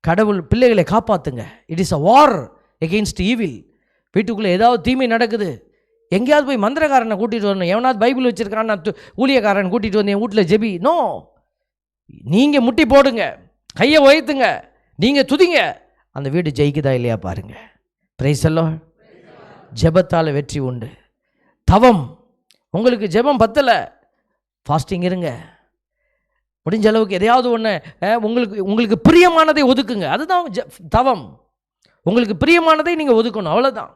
கடவுள் பிள்ளைகளை காப்பாற்றுங்க. It is a war against evil. வீட்டுக்குள்ளே ஏதாவது தீமை நடக்குது, எங்கேயாவது போய் மந்திரக்காரனை கூட்டிகிட்டு வரணும், எவனாவது பைபிள் வச்சுருக்கான் நான் ஊழியக்காரன் கூட்டிகிட்டு வந்து என் வீட்டில் ஜெபி. நோ, நீங்கள் முட்டி போடுங்க, கையை உயர்த்துங்க, நீங்கள் துதிங்க. அந்த வீடு ஜெயிக்குதா இல்லையா பாருங்கள். Praise the Lord. ஜெபத்தால் வெற்றி உண்டு. தவம், உங்களுக்கு ஜெபம் பத்தலை, ஃபாஸ்டிங் இருங்க. முடிஞ்ச அளவுக்கு எதையாவது ஒன்று உங்களுக்கு பிரியமானதை ஒதுக்குங்க. அதுதான் தவம். உங்களுக்கு பிரியமானதை நீங்கள் ஒதுக்கணும், அவ்வளோதான்.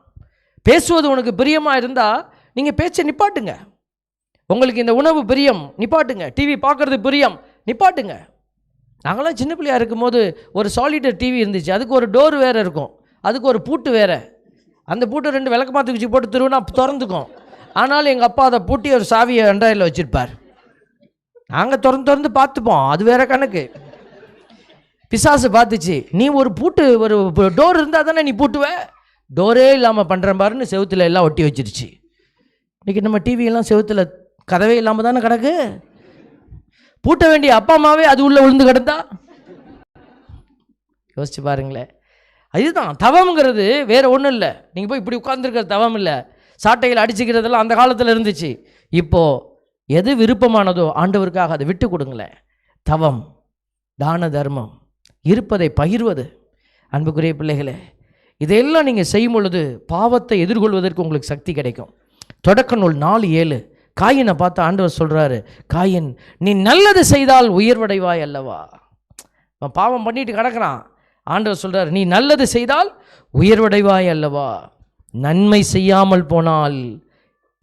பேசுவது உனக்கு பிரியமாக இருந்தால் நீங்கள் பேச்சை நிப்பாட்டுங்க. உங்களுக்கு இந்த உணவு பிரியம், நிப்பாட்டுங்க. டிவி பார்க்குறது பிரியம், நிப்பாட்டுங்க. நாங்களாம் சின்ன பிள்ளையாக இருக்கும்போது ஒரு சாலிடர் டிவி இருந்துச்சு. அதுக்கு ஒரு டோர் வேறு இருக்கும், அதுக்கு ஒரு பூட்டு வேறு. அந்த பூட்டை 2 விளக்கு மாற்றி குச்சி போட்டு திருவினா திறந்துக்கும். ஆனாலும் எங்கள் அப்பா அதை பூட்டி ஒரு சாவியை அண்ட்ராய்டில் வச்சுருப்பார். நாங்கள் திறந்து பார்த்துப்போம், அது வேறு கணக்கு. பிசாசு பார்த்துச்சு, நீ ஒரு பூட்டு ஒரு டோர் இருந்தால் தானே நீ பூட்டுவ, டோரே இல்லாமல் பண்ணுற பாருன்னு செவுத்தில் எல்லாம் ஒட்டி வச்சிருச்சு. இன்றைக்கி நம்ம டிவியெல்லாம் செவுத்தில் கதவே இல்லாமல் தானே கிடக்கு. பூட்ட வேண்டிய அப்பா அம்மாவே அது உள்ளே விழுந்து கிடந்தா யோசிச்சு பாருங்களேன். அதுதான் தவம்ங்கிறது, வேறு ஒன்றும் இல்லை. நீங்கள் போய் இப்படி உட்கார்ந்துருக்கிற தவம் இல்லை. சாட்டையில் அடிச்சுக்கிறதெல்லாம் அந்த காலத்தில் இருந்துச்சு. இப்போது எது விருப்பமானதோ ஆண்டவருக்காக அதை விட்டு கொடுங்களேன். தவம், தான தர்மம், இருப்பதை பகிர்வது. அன்புக்குரிய பிள்ளைகளே, இதையெல்லாம் நீங்கள் செய்யும் பொழுது பாவத்தை எதிர்கொள்வதற்கு உங்களுக்கு சக்தி கிடைக்கும். தொடக்க நூல் 4:7 காயினை பார்த்து ஆண்டவர் சொல்கிறாரு, காயின் நீ நல்லது செய்தால் உயர்வடைவாய் அல்லவா. அவன் பாவம் பண்ணிட்டு கிடக்கிறான். ஆண்டவர் சொல்கிறார், நீ நல்லது செய்தால் உயர்வடைவாய் அல்லவா. நன்மை செய்யாமல் போனால்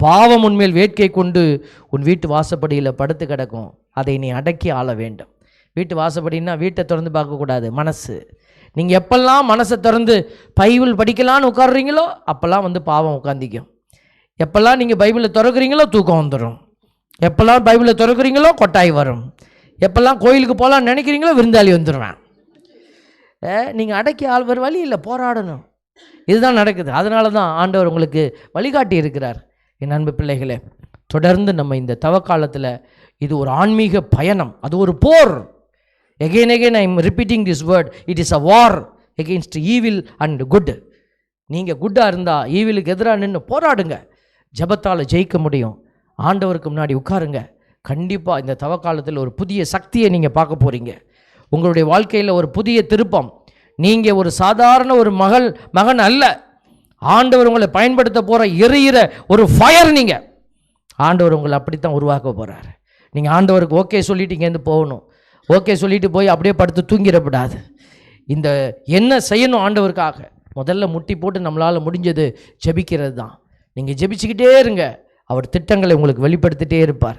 பாவம் உன்மேல் வேட்கை கொண்டு உன் வீட்டு வாசப்படியில் படுத்து கிடக்கும். அதை நீ அடக்கி ஆள வேண்டும். வீட்டு வாசப்படின்னா வீட்டை திறந்து பார்க்கக்கூடாது, மனசு. நீங்கள் எப்பெல்லாம் மனசை திறந்து பைபிள் படிக்கலான்னு உட்காடுறீங்களோ அப்போல்லாம் பாவம் உட்காந்திக்கும். எப்பெல்லாம் நீங்கள் பைபிளை திறக்கிறீங்களோ தூக்கம் வந்துடும். எப்பெல்லாம் பைபிளை திறக்கிறீங்களோ கொட்டாய் வரும். எப்பெல்லாம் கோயிலுக்கு போகலான்னு நினைக்கிறீங்களோ விருந்தாளி வந்துடுவேன். நீங்கள் அடக்கி ஆள்வர் வழி இல்லை, போராடணும். இதுதான் நடக்குது. அதனால தான் ஆண்டவர் உங்களுக்கு வழிகாட்டி இருக்கிறார். என் அன்பு பிள்ளைகளே, தொடர்ந்து நம்ம இந்த தவக்காலத்தில் இது ஒரு ஆன்மீக பயணம், அது ஒரு போர். again I am repeating this word, it is a war against evil and good. நீங்கள் குட்டாக இருந்தால் ஈவிலுக்கு எதிராக நின்று போராடுங்க. ஜபத்தால் ஜெயிக்க முடியும். ஆண்டவருக்கு முன்னாடி உட்காருங்க. கண்டிப்பாக இந்த தவக்காலத்தில் ஒரு புதிய சக்தியை நீங்கள் பார்க்க போகிறீங்க. உங்களுடைய வாழ்க்கையில் ஒரு புதிய திருப்பம். நீங்கள் ஒரு சாதாரண ஒரு மகன் அல்ல. ஆண்டவர் உங்களை பயன்படுத்த போகிற எரியிற ஒரு ஃபயர். நீங்கள் ஆண்டவர் உங்களை அப்படித்தான் உருவாக்க போகிறார். நீங்கள் ஆண்டவருக்கு ஓகே சொல்லிட்டு இங்கேருந்து போகணும். ஓகே சொல்லிட்டு போய் அப்படியே படுத்து தூங்கிடக்கூடாது. இந்த என்ன செய்யணும் ஆண்டவருக்காக முதல்ல முட்டி போட்டு நம்மளால் முடிஞ்சது ஜெபிக்கிறது தான். நீங்கள் ஜெபிச்சுக்கிட்டே இருங்க, அவர் திட்டங்களை உங்களுக்கு வெளிப்படுத்திட்டே இருப்பார்.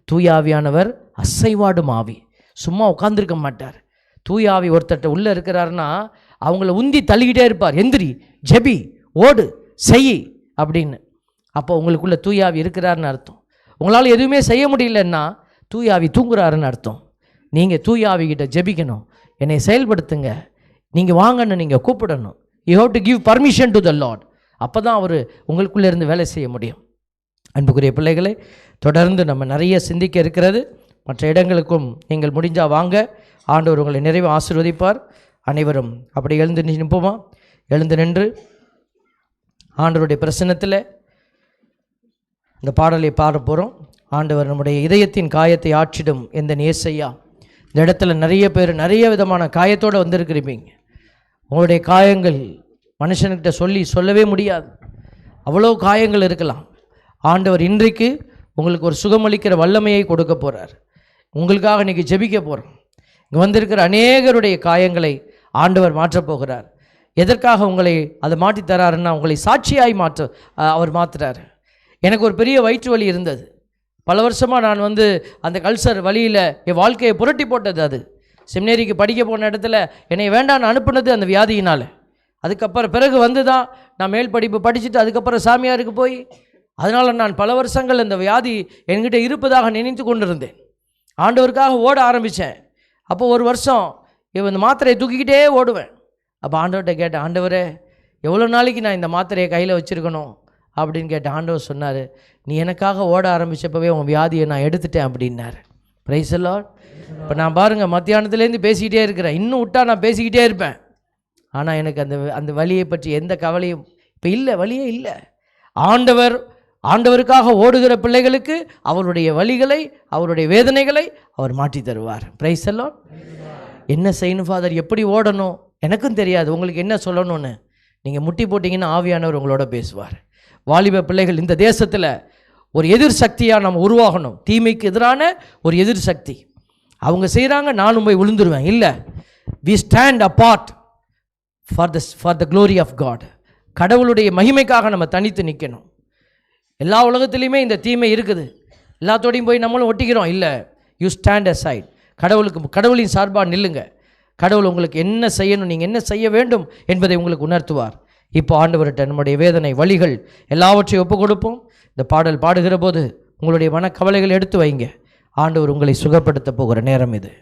தூயாவியானவர் அசைவாடும் ஆவி, சும்மா உட்காந்துருக்க மாட்டார். தூயாவி ஒருத்தட்ட உள்ளே இருக்கிறாருன்னா அவங்கள உந்தி தள்ளிக்கிட்டே இருப்பார். எந்திரி, ஜெபி, ஓடு, செய் அப்படின்னு. அப்போ உங்களுக்குள்ள தூயாவி இருக்கிறாருன்னு அர்த்தம். உங்களால் எதுவுமே செய்ய முடியலன்னா தூயாவி தூங்குறாருன்னு அர்த்தம். நீங்கள் தூயாவிகிட்ட ஜெபிக்கணும், என்னை செயல்படுத்துங்க, நீங்கள் வாங்கன்னு நீங்கள் கூப்பிடணும். You have to give permission to the Lord. அப்போ தான் அவர் உங்களுக்குள்ளே இருந்து வேலை செய்ய முடியும். அன்புக்குரிய பிள்ளைகளை, தொடர்ந்து நம்ம நிறைய சிந்திக்க இருக்கிறது. மற்ற இடங்களுக்கும் நீங்கள் முடிஞ்சால் வாங்க. ஆண்டவர் உங்களை நிறைவு ஆசீர்வதிப்பார். அனைவரும் அப்படி எழுந்து நிற்போமா? எழுந்து நின்று ஆண்டவருடைய பிரசன்னத்தில் இந்த பாடலை பாட போகிறோம். ஆண்டவர் நம்முடைய இதயத்தின் காயத்தை ஆற்றிடும் எந்த நேசையா. இந்த இடத்துல நிறைய பேர் நிறைய விதமான காயத்தோடு வந்திருக்கிறீங்க. உங்களுடைய காயங்கள் மனுஷன்கிட்ட சொல்லவே முடியாது. அவ்வளோ காயங்கள் இருக்கலாம். ஆண்டவர் இன்றைக்கு உங்களுக்கு ஒரு சுகமளிக்கிற வல்லமையை கொடுக்க போகிறார். உங்களுக்காக இன்றைக்கி ஜெபிக்க போகிறோம். இங்கே வந்திருக்கிற அநேகருடைய காயங்களை ஆண்டவர் மாற்றப் போகிறார். எதற்காக உங்களை அதை மாற்றி தராருன்னா, உங்களை சாட்சியாய் அவர் மாற்றுறார். எனக்கு ஒரு பெரிய வயிற்று வலி இருந்தது. பல வருஷமாக நான் அந்த கல்சர் வலியில் என் வாழ்க்கையை புரட்டி போட்டது. அது செமினேரிக்கு படிக்க போன இடத்துல என்னை வேண்டான்னு அனுப்புனது அந்த வியாதியினால். அதுக்கப்புறம் பிறகு தான் நான் மேல் படிப்பு படிச்சுட்டு அதுக்கப்புறம் சாமியாருக்கு போய், அதனால் நான் பல வருஷங்கள் இந்த வியாதி என்கிட்ட இருப்பதாக நினைத்து கொண்டிருந்தேன். ஆண்டவருக்காக ஓட ஆரம்பித்தேன். அப்போ ஒரு வருஷம் இந்த மாத்திரையை தூக்கிக்கிட்டே ஓடுவேன். அப்போ ஆண்டவர்கிட்ட கேட்டேன், ஆண்டவரே எவ்வளோ நாளைக்கு நான் இந்த மாத்திரையை கையில் வச்சுருக்கணும் அப்படின்னு கேட்டேன். ஆண்டவர் சொன்னார், நீ எனக்காக ஓட ஆரம்பித்தப்பவே உன் வியாதியை நான் எடுத்துட்டேன் அப்படின்னாரு. Praise the Lord. இப்போ நான் பாருங்கள், மத்தியானத்துலேருந்து பேசிக்கிட்டே இருக்கிறேன். இன்னும் விட்டா நான் பேசிக்கிட்டே இருப்பேன். ஆனால் எனக்கு அந்த வலியை பற்றி எந்த கவலையும் இப்போ இல்லை, வலியே இல்லை. ஆண்டவருக்காக ஓடுகிற பிள்ளைகளுக்கு அவருடைய வலிகளை, அவருடைய வேதனைகளை அவர் மாற்றி தருவார். Praise the Lord. என்ன செய்யணும் ஃபாதர், எப்படி ஓடணும் எனக்கும் தெரியாது, உங்களுக்கு என்ன சொல்லணும்னு நீங்கள் முட்டி போட்டிங்கன்னா ஆவியானவர் உங்களோட பேசுவார். வாலிப பிள்ளைகள், இந்த தேசத்தில் ஒரு எதிர் சக்தியாக நம்ம உருவாகணும். தீமைக்கு எதிரான ஒரு எதிர் சக்தி. அவங்க செய்கிறாங்க, நானும் போய் விழுந்துருவேன். இல்லை, we stand apart for the glory of God. கடவுளுடைய மகிமைக்காக நம்ம தனித்து நிற்கணும். எல்லா உலகத்துலேயுமே இந்த தீமை இருக்குது. எல்லாத்தோடையும் போய் நம்மளும் ஒட்டிக்கிறோம். இல்லை, யூ ஸ்டாண்ட் அசைட். கடவுளின் சார்பாக நில்லுங்க. கடவுள் உங்களுக்கு என்ன செய்யணும், நீங்கள் என்ன செய்ய வேண்டும் என்பதை உங்களுக்கு உணர்த்துவார். இப்போ ஆண்டவர்கிட்ட நம்முடைய வேதனை, வலிகள் எல்லாவற்றையும் ஒப்பு கொடுப்போம். இந்த பாடல் பாடுகிற போது உங்களுடைய மனக்கவலைகள் எடுத்து வைங்க. ஆண்டவர் உங்களை சுகப்படுத்த போகிற நேரம் இது.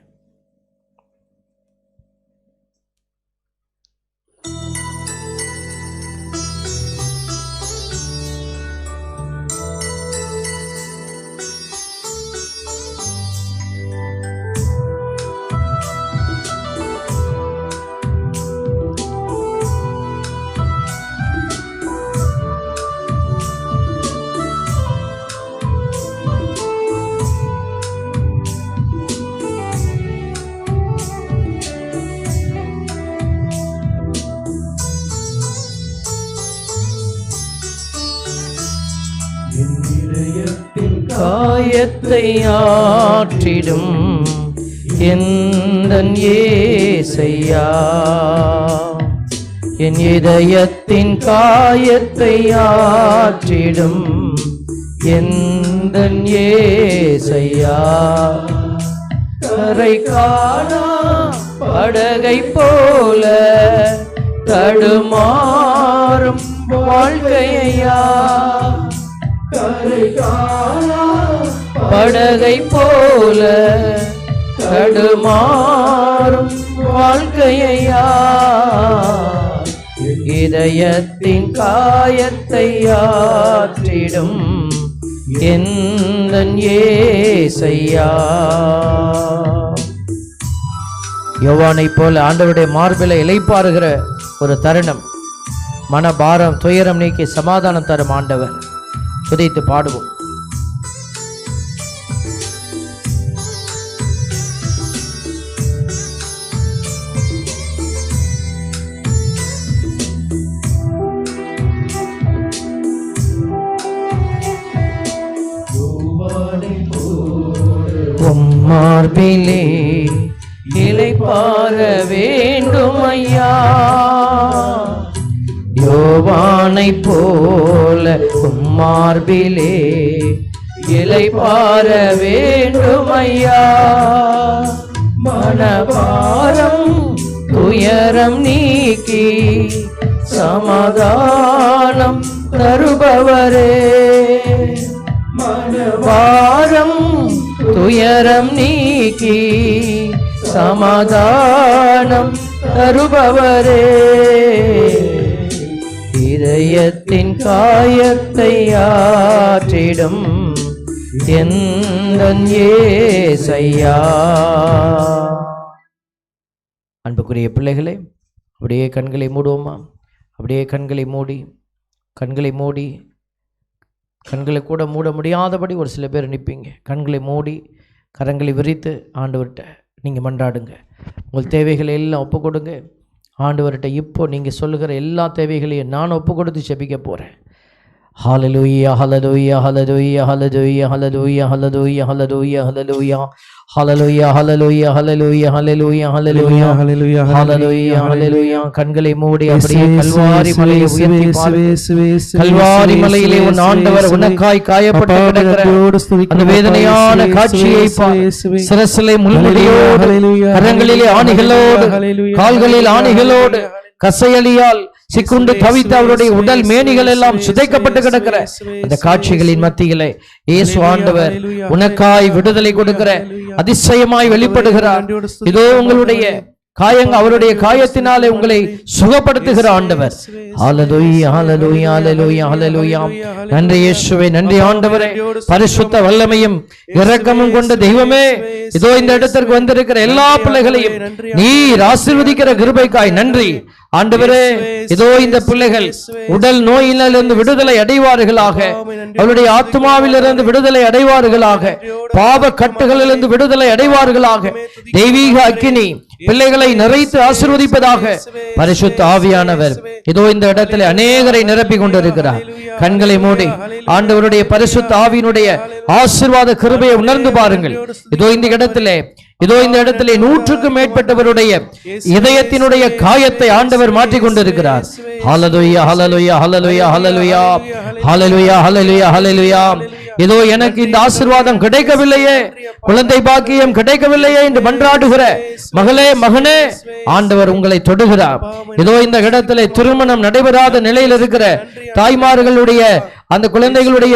காயத்தை ஆற்றிடும் எந்தன் இயேசையா, என் இதயத்தின் காயத்தை ஆற்றிடும் எந்தன் இயேசையா. கரை காணா படகை போல தடுமாறும் வாழ்க்கையா, கரை காணா படகை போல தடுமாறும் வாழ்க்கையா. இதயத்தின் காயத்தை ஆற்றிடும் எந்தன் இயேசையா. யோவானைப் போல ஆண்டவருடைய மார்பிலை இளைப்பாறுகிற ஒரு தருணம். மனபாரம் துயரம் நீக்கி சமாதானம் தரும் ஆண்டவர். துதித்து பாடுவோம். மார்பிலே இளைப்பாற வேண்டும் ஐயா, யோவானை போல மார்பிலே இளைப்பாற வேண்டும் ஐயா. மனபாரம் துயரம் நீக்கி சமாதானம் தருபவரே, மனபாரம் துயரம் நீக்கி சமாதானம் தருபவரே. இதயத்தின் காயத்தை ஆற்றிடும் எந்தன் இயேசையா. அன்புக்குரிய பிள்ளைகளே, அப்படியே கண்களை மூடுவோமா? அப்படியே கண்களை மூடி கண்களை கூட மூட முடியாதபடி ஒரு சில பேர் நிற்பீங்க. கண்களை மூடி கரங்களை விரித்து ஆண்டவர்கிட்ட நீங்கள் மன்றாடுங்க. உங்கள் தேவைகளை எல்லாம் ஒப்பு கொடுங்க ஆண்டவர்கிட்ட. இப்போ நீங்கள் சொல்லுகிற எல்லா தேவைகளையும் நான் ஒப்பு கொடுத்து ஜெபிக்க போகிறேன். ஹல்லேலூயா ஹல்லேலூயா ஹல்லேலூயா ஹல்லேலூயா ஹல்லேலூயா ஹல்லேலூயா ஹல்லேலூயா ஹல்லேலூயா ஹல்லேலூயா ஹல்லேலூயா ஹல்லேலூயா ஹல்லேலூயா ஹல்லேலூயா ஹல்லேலூயா ஹல்லேலூயா ஹல்லேலூயா. கண்களை மூடி அப்படியே கல்வாரி மலையை உயர்த்தி பாருங்கள். கல்வாரி மலையிலே உன் ஆண்டவர் உனக்காய் காயப்பட்டு கிடக்கிற அந்த வேதனையான காட்சியை பார். சிரசிலே முள்முடியோடு, கரங்களிலே ஆணிகளோடு, கால்களில் ஆணிகளோடு, கசையலியால் சிக்குண்டு தவித்த அவருடைய உடல் மேனிகள் எல்லாம் சிதைக்கப்பட்டு கிடக்கிற அந்த காட்சிகளின் மத்தியிலே இயேசு ஆண்டவர் உனக்காய் விடுதலை கொடுக்கிற அதிசயமாய் வெளிப்படுகிறார். இதோ உங்களுடைய காயங்கள், அவருடைய காயத்தினாலே உங்களை சுகப்படுத்துகிற ஆண்டவர். ஹல்லேலூயா ஹல்லேலூயா ஹல்லேலூயா ஹல்லேலூயா. நன்றி இயேசுவே, நன்றி ஆண்டவரே. பரிசுத்த வல்லமையும் இரக்கமும் கொண்ட தெய்வமே, இதோ இந்த இடத்திற்கு வந்திருக்கிற எல்லா பிள்ளைகளையும் நீர் ஆசீர்வதிக்கிற கிருபைக்காய் நன்றி ஆண்டவரே. இதோ இந்த பிள்ளைகள் உடல் நோயிலிருந்து விடுதலை அடைவார்களாக, அவருடைய ஆத்மாவிலிருந்து விடுதலை அடைவார்களாக, பாவ கட்டுகளிலிருந்து விடுதலை அடைவார்களாக. தெய்வீக அக்கினி பிள்ளைகளை நிறைத்து ஆசீர்வதிப்பதாக. பரிசுத்த ஆவியானவர் இதோ இந்த இடத்துல அநேகரை நிரப்பி கொண்டிருக்கிறார். கண்களை மூடி ஆண்டவருடைய பரிசுத்த ஆவியினுடைய ஆசீர்வாத கிருபையை உணர்ந்து பாருங்கள். இதோ இந்த இடத்திலே 100க்கும் மேற்பட்டவருடைய இதயத்தினுடைய காயத்தை ஆண்டவர் மாற்றிக் கொண்டிருக்கிறார். ஹல்லேலூயா ஹல்லேலூயா ஹல்லேலூயா ஹல்லேலூயா ஹல்லேலூயா ஹல்லேலூயா ஹல்லேலூயா. இதோ எனக்கு இந்த ஆசீர்வாதம் கிடைக்கவில்லையே, குழந்தை பாக்கியம் கிடைக்கவில்லையே என்று மன்றாடுகிற மகளே, மகனே, ஆண்டவர் உங்களை தொடுகிறார். இதோ இந்த இடத்திலே திருமணம் நடைபெறாத நிலையில் இருக்கிற தாய்மார்களுடைய அந்த குழந்தைகளுடைய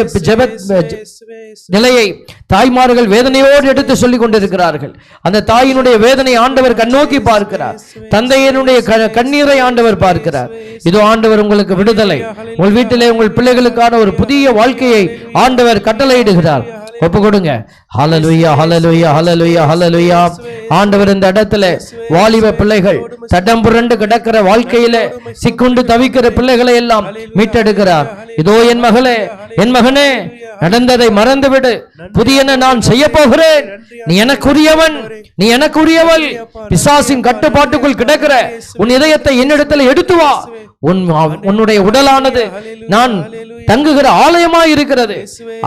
நிலையை தாய்மார்கள் வேதனையோடு எடுத்து சொல்லிக் கொண்டிருக்கிறார்கள். அந்த தாயினுடைய வேதனை ஆண்டவர் கண்ணோக்கி பார்க்கிறார். தந்தையினுடைய கண்ணீரை ஆண்டவர் பார்க்கிறார். இதோ ஆண்டவர் உங்களுக்கு விடுதலை, உங்கள் வீட்டிலே உங்கள் பிள்ளைகளுக்கான ஒரு புதிய வாழ்க்கையை ஆண்டவர் கட்டளையிடுகிறார். ஒப்பு கொடுங்க. ஹல்லேலூயா ஹல்லேலூயா ஹல்லேலூயா ஹல்லேலூயா. ஆண்டவர் இந்த இடத்துல வாலிப பிள்ளைகள் தடம் புரண்டு கிடக்கிற வாழ்க்கையில சிக்குண்டு தவிக்கிற பிள்ளைகளை எல்லாம் மீட்டெடுக்கிறார். இதோ என் மகளே, என் மகனே, நடந்ததை மறந்துவிடு, புதியன நான் செய்ய போகிறேன். நீ எனக்குரியவன், நீ எனக்குரியவள். பிசாசின் கட்டுப்பாட்டுக்குள் கிடக்கிற உன் இதயத்தை என்னிடத்தில் எடுத்து வா. உன்னுடைய உடலானது நான் தங்குகிற ஆலயமாய் இருக்கிறது.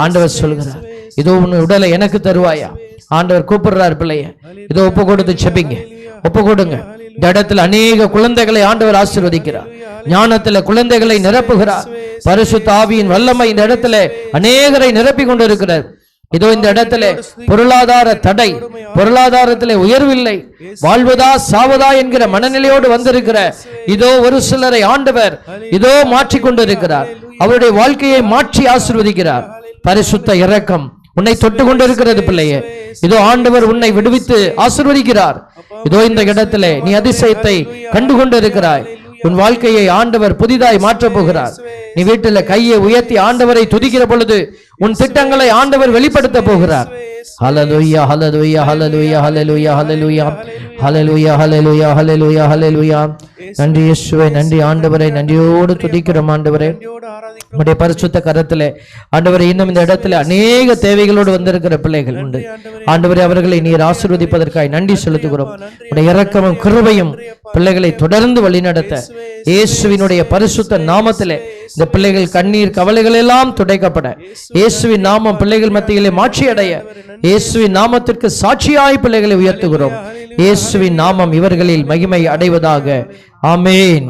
ஆண்டவர் சொல்கிறார், இதோ உன் உடலை எனக்கு தருவாயா? ஆண்டவர் கூப்பிடுறார் பிள்ளைய. இதோ ஒப்பு கொடுத்து செபிங்க, ஒப்பு கொடுங்க. இந்த இடத்துல அநேக குழந்தைகளை ஆண்டவர் ஆசீர்வதிக்கிறார். ஞானத்துல குழந்தைகளை நிரப்புகிறார். பரிசுத்த ஆவியின் வல்லமை இந்த இடத்துல அநேகரை நிரப்பி கொண்டிருக்கிறார். இதோ இந்த இடத்துல பொருளாதார தடை, பொருளாதாரத்திலே உயர்வில்லை, வாழ்வதா சாவதா என்கிற மனநிலையோடு வந்திருக்கிற இதோ ஒரு சிலரை ஆண்டவர் இதோ மாற்றிக் கொண்டிருக்கிறார். அவருடைய வாழ்க்கையை மாற்றி ஆசீர்வதிக்கிறார். பரிசுத்த இரக்கம் உன்னை தொட்டு கொண்டிருக்கிறது பிள்ளையே. இதோ ஆண்டவர் உன்னை விடுவித்து ஆசீர்வதிக்கிறார். இதோ இந்த இடத்திலே நீ அதிசயத்தை கண்டு கொண்டிருக்கிறாய். உன் வாழ்க்கையை ஆண்டவர் புதிதாய் மாற்றப் போகிறார். நீ வீட்டில் கையை உயர்த்தி ஆண்டவரை துதிக்கிற பொழுது உன் திட்டங்களை ஆண்டவர் வெளிப்படுத்த போகிறார். ஹல்லேலூயா ஹல்லேலூயா ஹல்லேலூயா ஹல்லேலூயா ஹல்லேலூயா ஹல்லேலூயா ஹல்லேலூயா ஹல்லேலூயா ஹல்லேலூயா. நன்றி இயேசுவே, நன்றி ஆண்டவரே, நன்றியோடு துதிக்கிறோம் ஆண்டவரே. உம்முடைய பரிசுத்த கரத்திலே ஆண்டவரே இன்னும் இந்த இடத்துல அநேக தேவைகளோடு வந்திருக்கிற பிள்ளைகள் உண்டு ஆண்டவரே. அவர்களை நீர் ஆசீர்வதிப்பதற்காய் நன்றி செலுத்துகிறோம். உம்முடைய இரக்கமும் கிருபையும் பிள்ளைகளை தொடர்ந்து வழிநடத்த இயேசுவினுடைய பரிசுத்த நாமத்திலே இந்த பிள்ளைகள் கண்ணீர் கவலைகள் எல்லாம் துடைக்கப்பட, இயேசுவின் நாமம் பிள்ளைகள் மத்தியிலே மாட்சி அடைய, இயேசுவின் நாமத்திற்கு சாட்சியாய் பிள்ளைகளை உயர்த்துகிறோம். இயேசுவின் நாமம் இவர்களில் மகிமை அடைவதாக. ஆமென்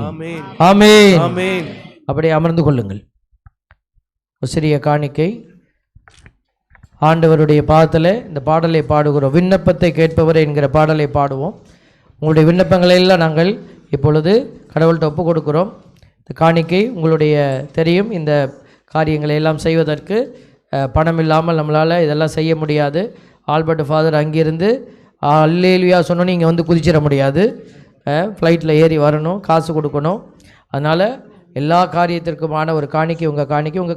ஆமென். அப்படியே அமர்ந்து கொள்ளுங்கள். சிறிய காணிக்கை ஆண்டவருடைய பாதத்தில் இந்த பாடலை பாடுகிறோம். விண்ணப்பத்தை கேட்பவர் என்கிற பாடலை பாடுவோம். உங்களுடைய விண்ணப்பங்களை எல்லாம் நாங்கள் இப்பொழுது கடவுள்கிட்ட ஒப்பு கொடுக்கிறோம். இந்த காணிக்கை உங்களுடைய தெரியும், இந்த காரியங்களை எல்லாம் செய்வதற்கு பணம் இல்லாமல் நம்மளால் இதெல்லாம் செய்ய முடியாது. ஆல்பர்ட் ஃபாதர் அங்கிருந்து அல்லேலூயா சொன்னோன்னு இங்கே வந்து குதிச்சிட முடியாது. ஃப்ளைட்டில் ஏறி வரணும், காசு கொடுக்கணும். அதனால் எல்லா காரியத்திற்குமான ஒரு காணிக்கை, உங்கள்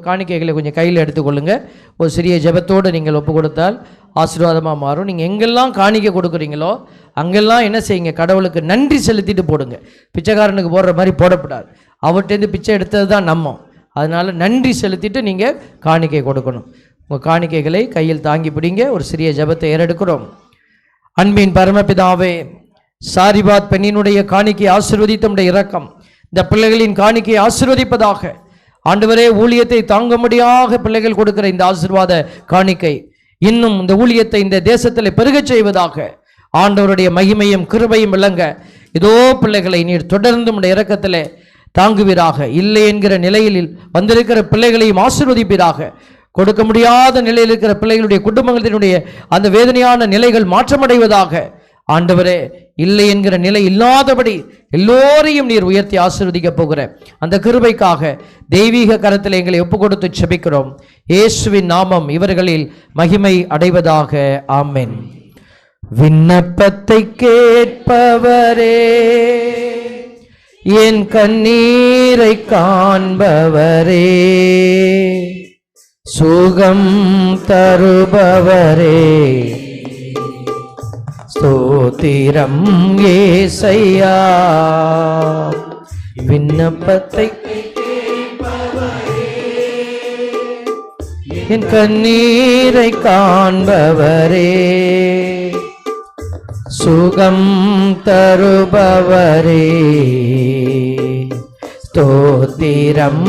காணிக்கைகளை கொஞ்சம் கையில் எடுத்துக்கொள்ளுங்க. ஒரு சிறிய ஜெபத்தோடு நீங்கள் ஒப்பு கொடுத்தால் ஆசீர்வாதமாக மாறும். நீங்கள் எங்கெல்லாம் காணிக்கை கொடுக்குறீங்களோ அங்கெல்லாம் என்ன செய்யுங்க, கடவுளுக்கு நன்றி செலுத்திட்டு போடுங்க. பிச்சைக்காரனுக்கு போடுற மாதிரி போடக்கூடாது. அவர்கிட்டேருந்து பிச்சை எடுத்தது தான் நம்ம. அதனால் நன்றி செலுத்திட்டு நீங்கள் காணிக்கை கொடுக்கணும். உங்கள் காணிக்கைகளை கையில் தாங்கி பிடிங்க. ஒரு சிறிய ஜெபத்தை ஏறெடுக்கிறோம். அன்பின் பரமபிதாவே, சாரிபாத் பெண்ணினுடைய காணிக்கை ஆசீர்வதித்தமுடைய இரக்கம் இந்த பிள்ளைகளின் காணிக்கையை ஆசீர்வதிப்பதாக. ஆண்டவரே, ஊழியத்தை தாங்க முடியாத பிள்ளைகள் கொடுக்கிற இந்த ஆசீர்வாத காணிக்கை இன்னும் இந்த ஊழியத்தை இந்த தேசத்தில் பெருகச் செய்வதாக. ஆண்டவருடைய மகிமையும் கிருபையும் விளங்க இதோ பிள்ளைகளை நீர் தொடர்ந்து உடைய இரக்கத்திலே தாங்குவீராக. இல்லை என்கிற நிலையில் வந்திருக்கிற பிள்ளைகளையும் ஆசீர்வதிப்பீராக. கொடுக்க முடியாத நிலையில் இருக்கிற பிள்ளைகளுடைய குடும்பங்களினுடைய அந்த வேதனையான நிலைகள் மாற்றமடைவதாக. ஆண்டவரே, இல்லை என்கிற நிலை இல்லாதபடி எல்லோரையும் நீர் உயர்த்தி ஆசீர்வதிக்க போகிற அந்த கிருபைக்காக தெய்வீக கரத்தில் எங்களை ஒப்பு கொடுத்து செபிக்கிறோம். இயேசுவின் நாமம் இவர்களில் மகிமை அடைவதாக. ஆமென். விண்ணப்பத்தை கேட்பவரே, என் கண்ணீரை காண்பவரே, சுகம் தருபவரே, ஸ்தோத்திரம் ஏசையா. விண்ணப்பத்தை என் கண்ணீரை காண்பவரே, சுகம் தருபவரே, ஸ்தோத்திரம்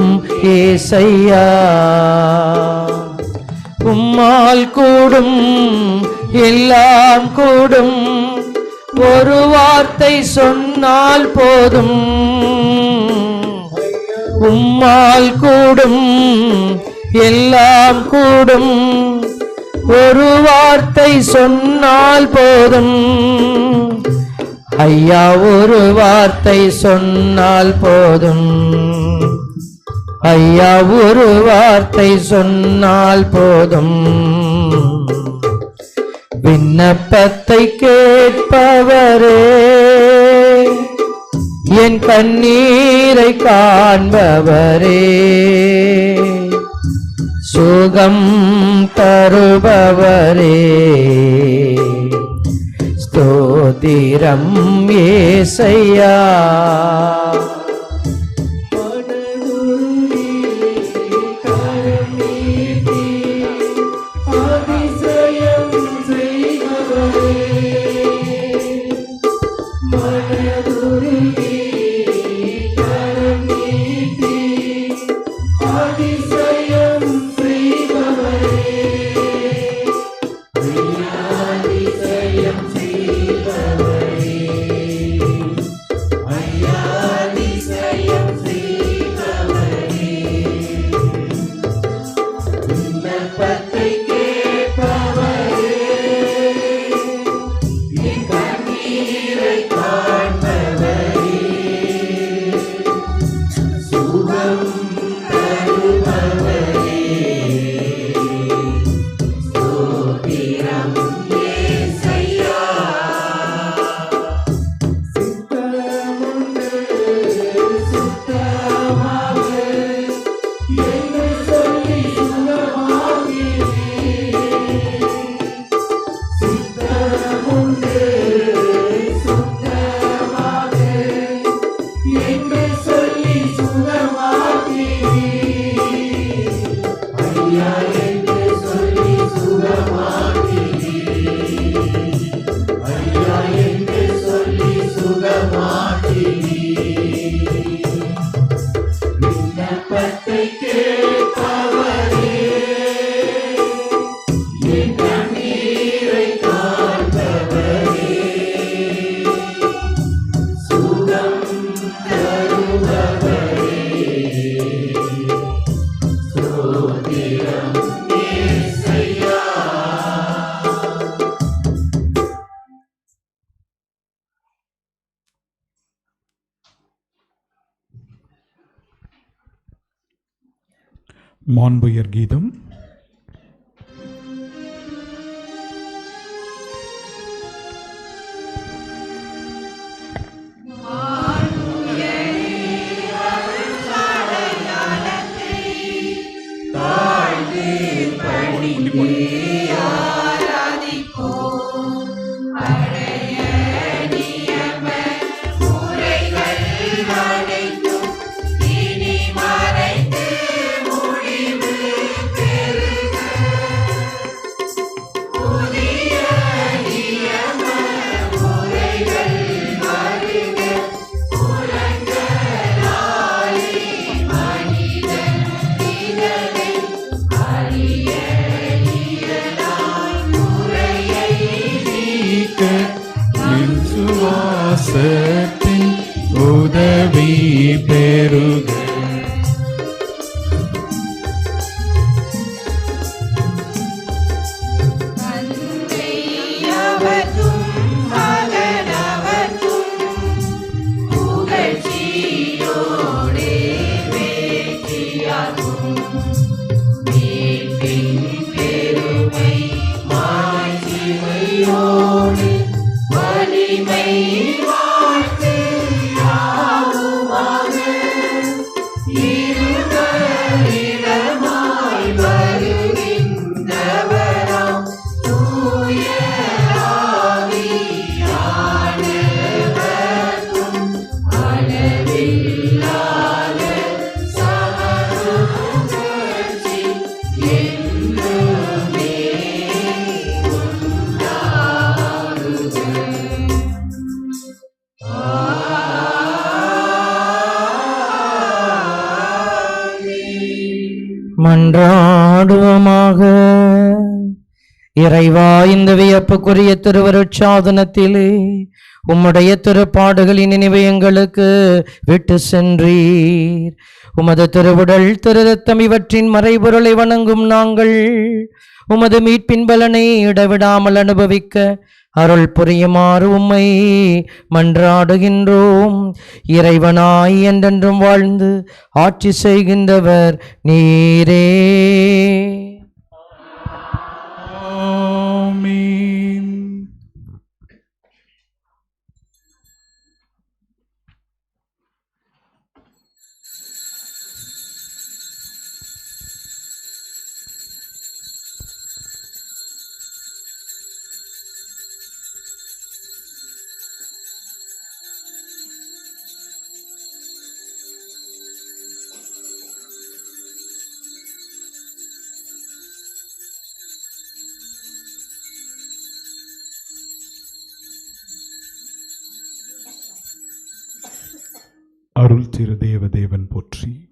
ஏசையா. உம்மால் கூடும் எல்லாம் கூடும், ஒரு வார்த்தை சொன்னால் போதும். உம்மால் கூடும் எல்லாம் கூடும், ஒரு வார்த்தை சொன்னால் போதும். ஐயா, ஒரு வார்த்தை சொன்னால் போதும். ஐயா, ஒரு வார்த்தை சொன்னால் போதும். விண்ணப்பத்தை கேட்பவரே, என் கண்ணீரை காண்பவரே, சுகம் தருபவரே, ஸ்தோத்திரம் ஏசையா. மாண்புயர் கீதம். மாண்புயர் விசுவாசத்தின் உதவி பெறுக. மன்றாடுவோமாக. இறைவா, இந்த வியப்புக்குரிய திருவருட்சாதனத்திலே உம்முடைய திருப்பாடுகளின் நினைவை எங்களுக்கு விட்டு சென்றீர். உமது திருவுடல் திருரத்தம் இவற்றின் மறைபொருளை வணங்கும் நாங்கள் உமது மீட்பின் பலனை இடைவிடாமல் அனுபவிக்க அருள் புரியுமாறு உம்மை மன்றாடுகின்றோம். இறைவனாய் என்றென்றும் வாழ்ந்து ஆட்சி செய்கின்றவர் நீரே. ஆமென். அருள் திரு தேவதேவன் போற்றி.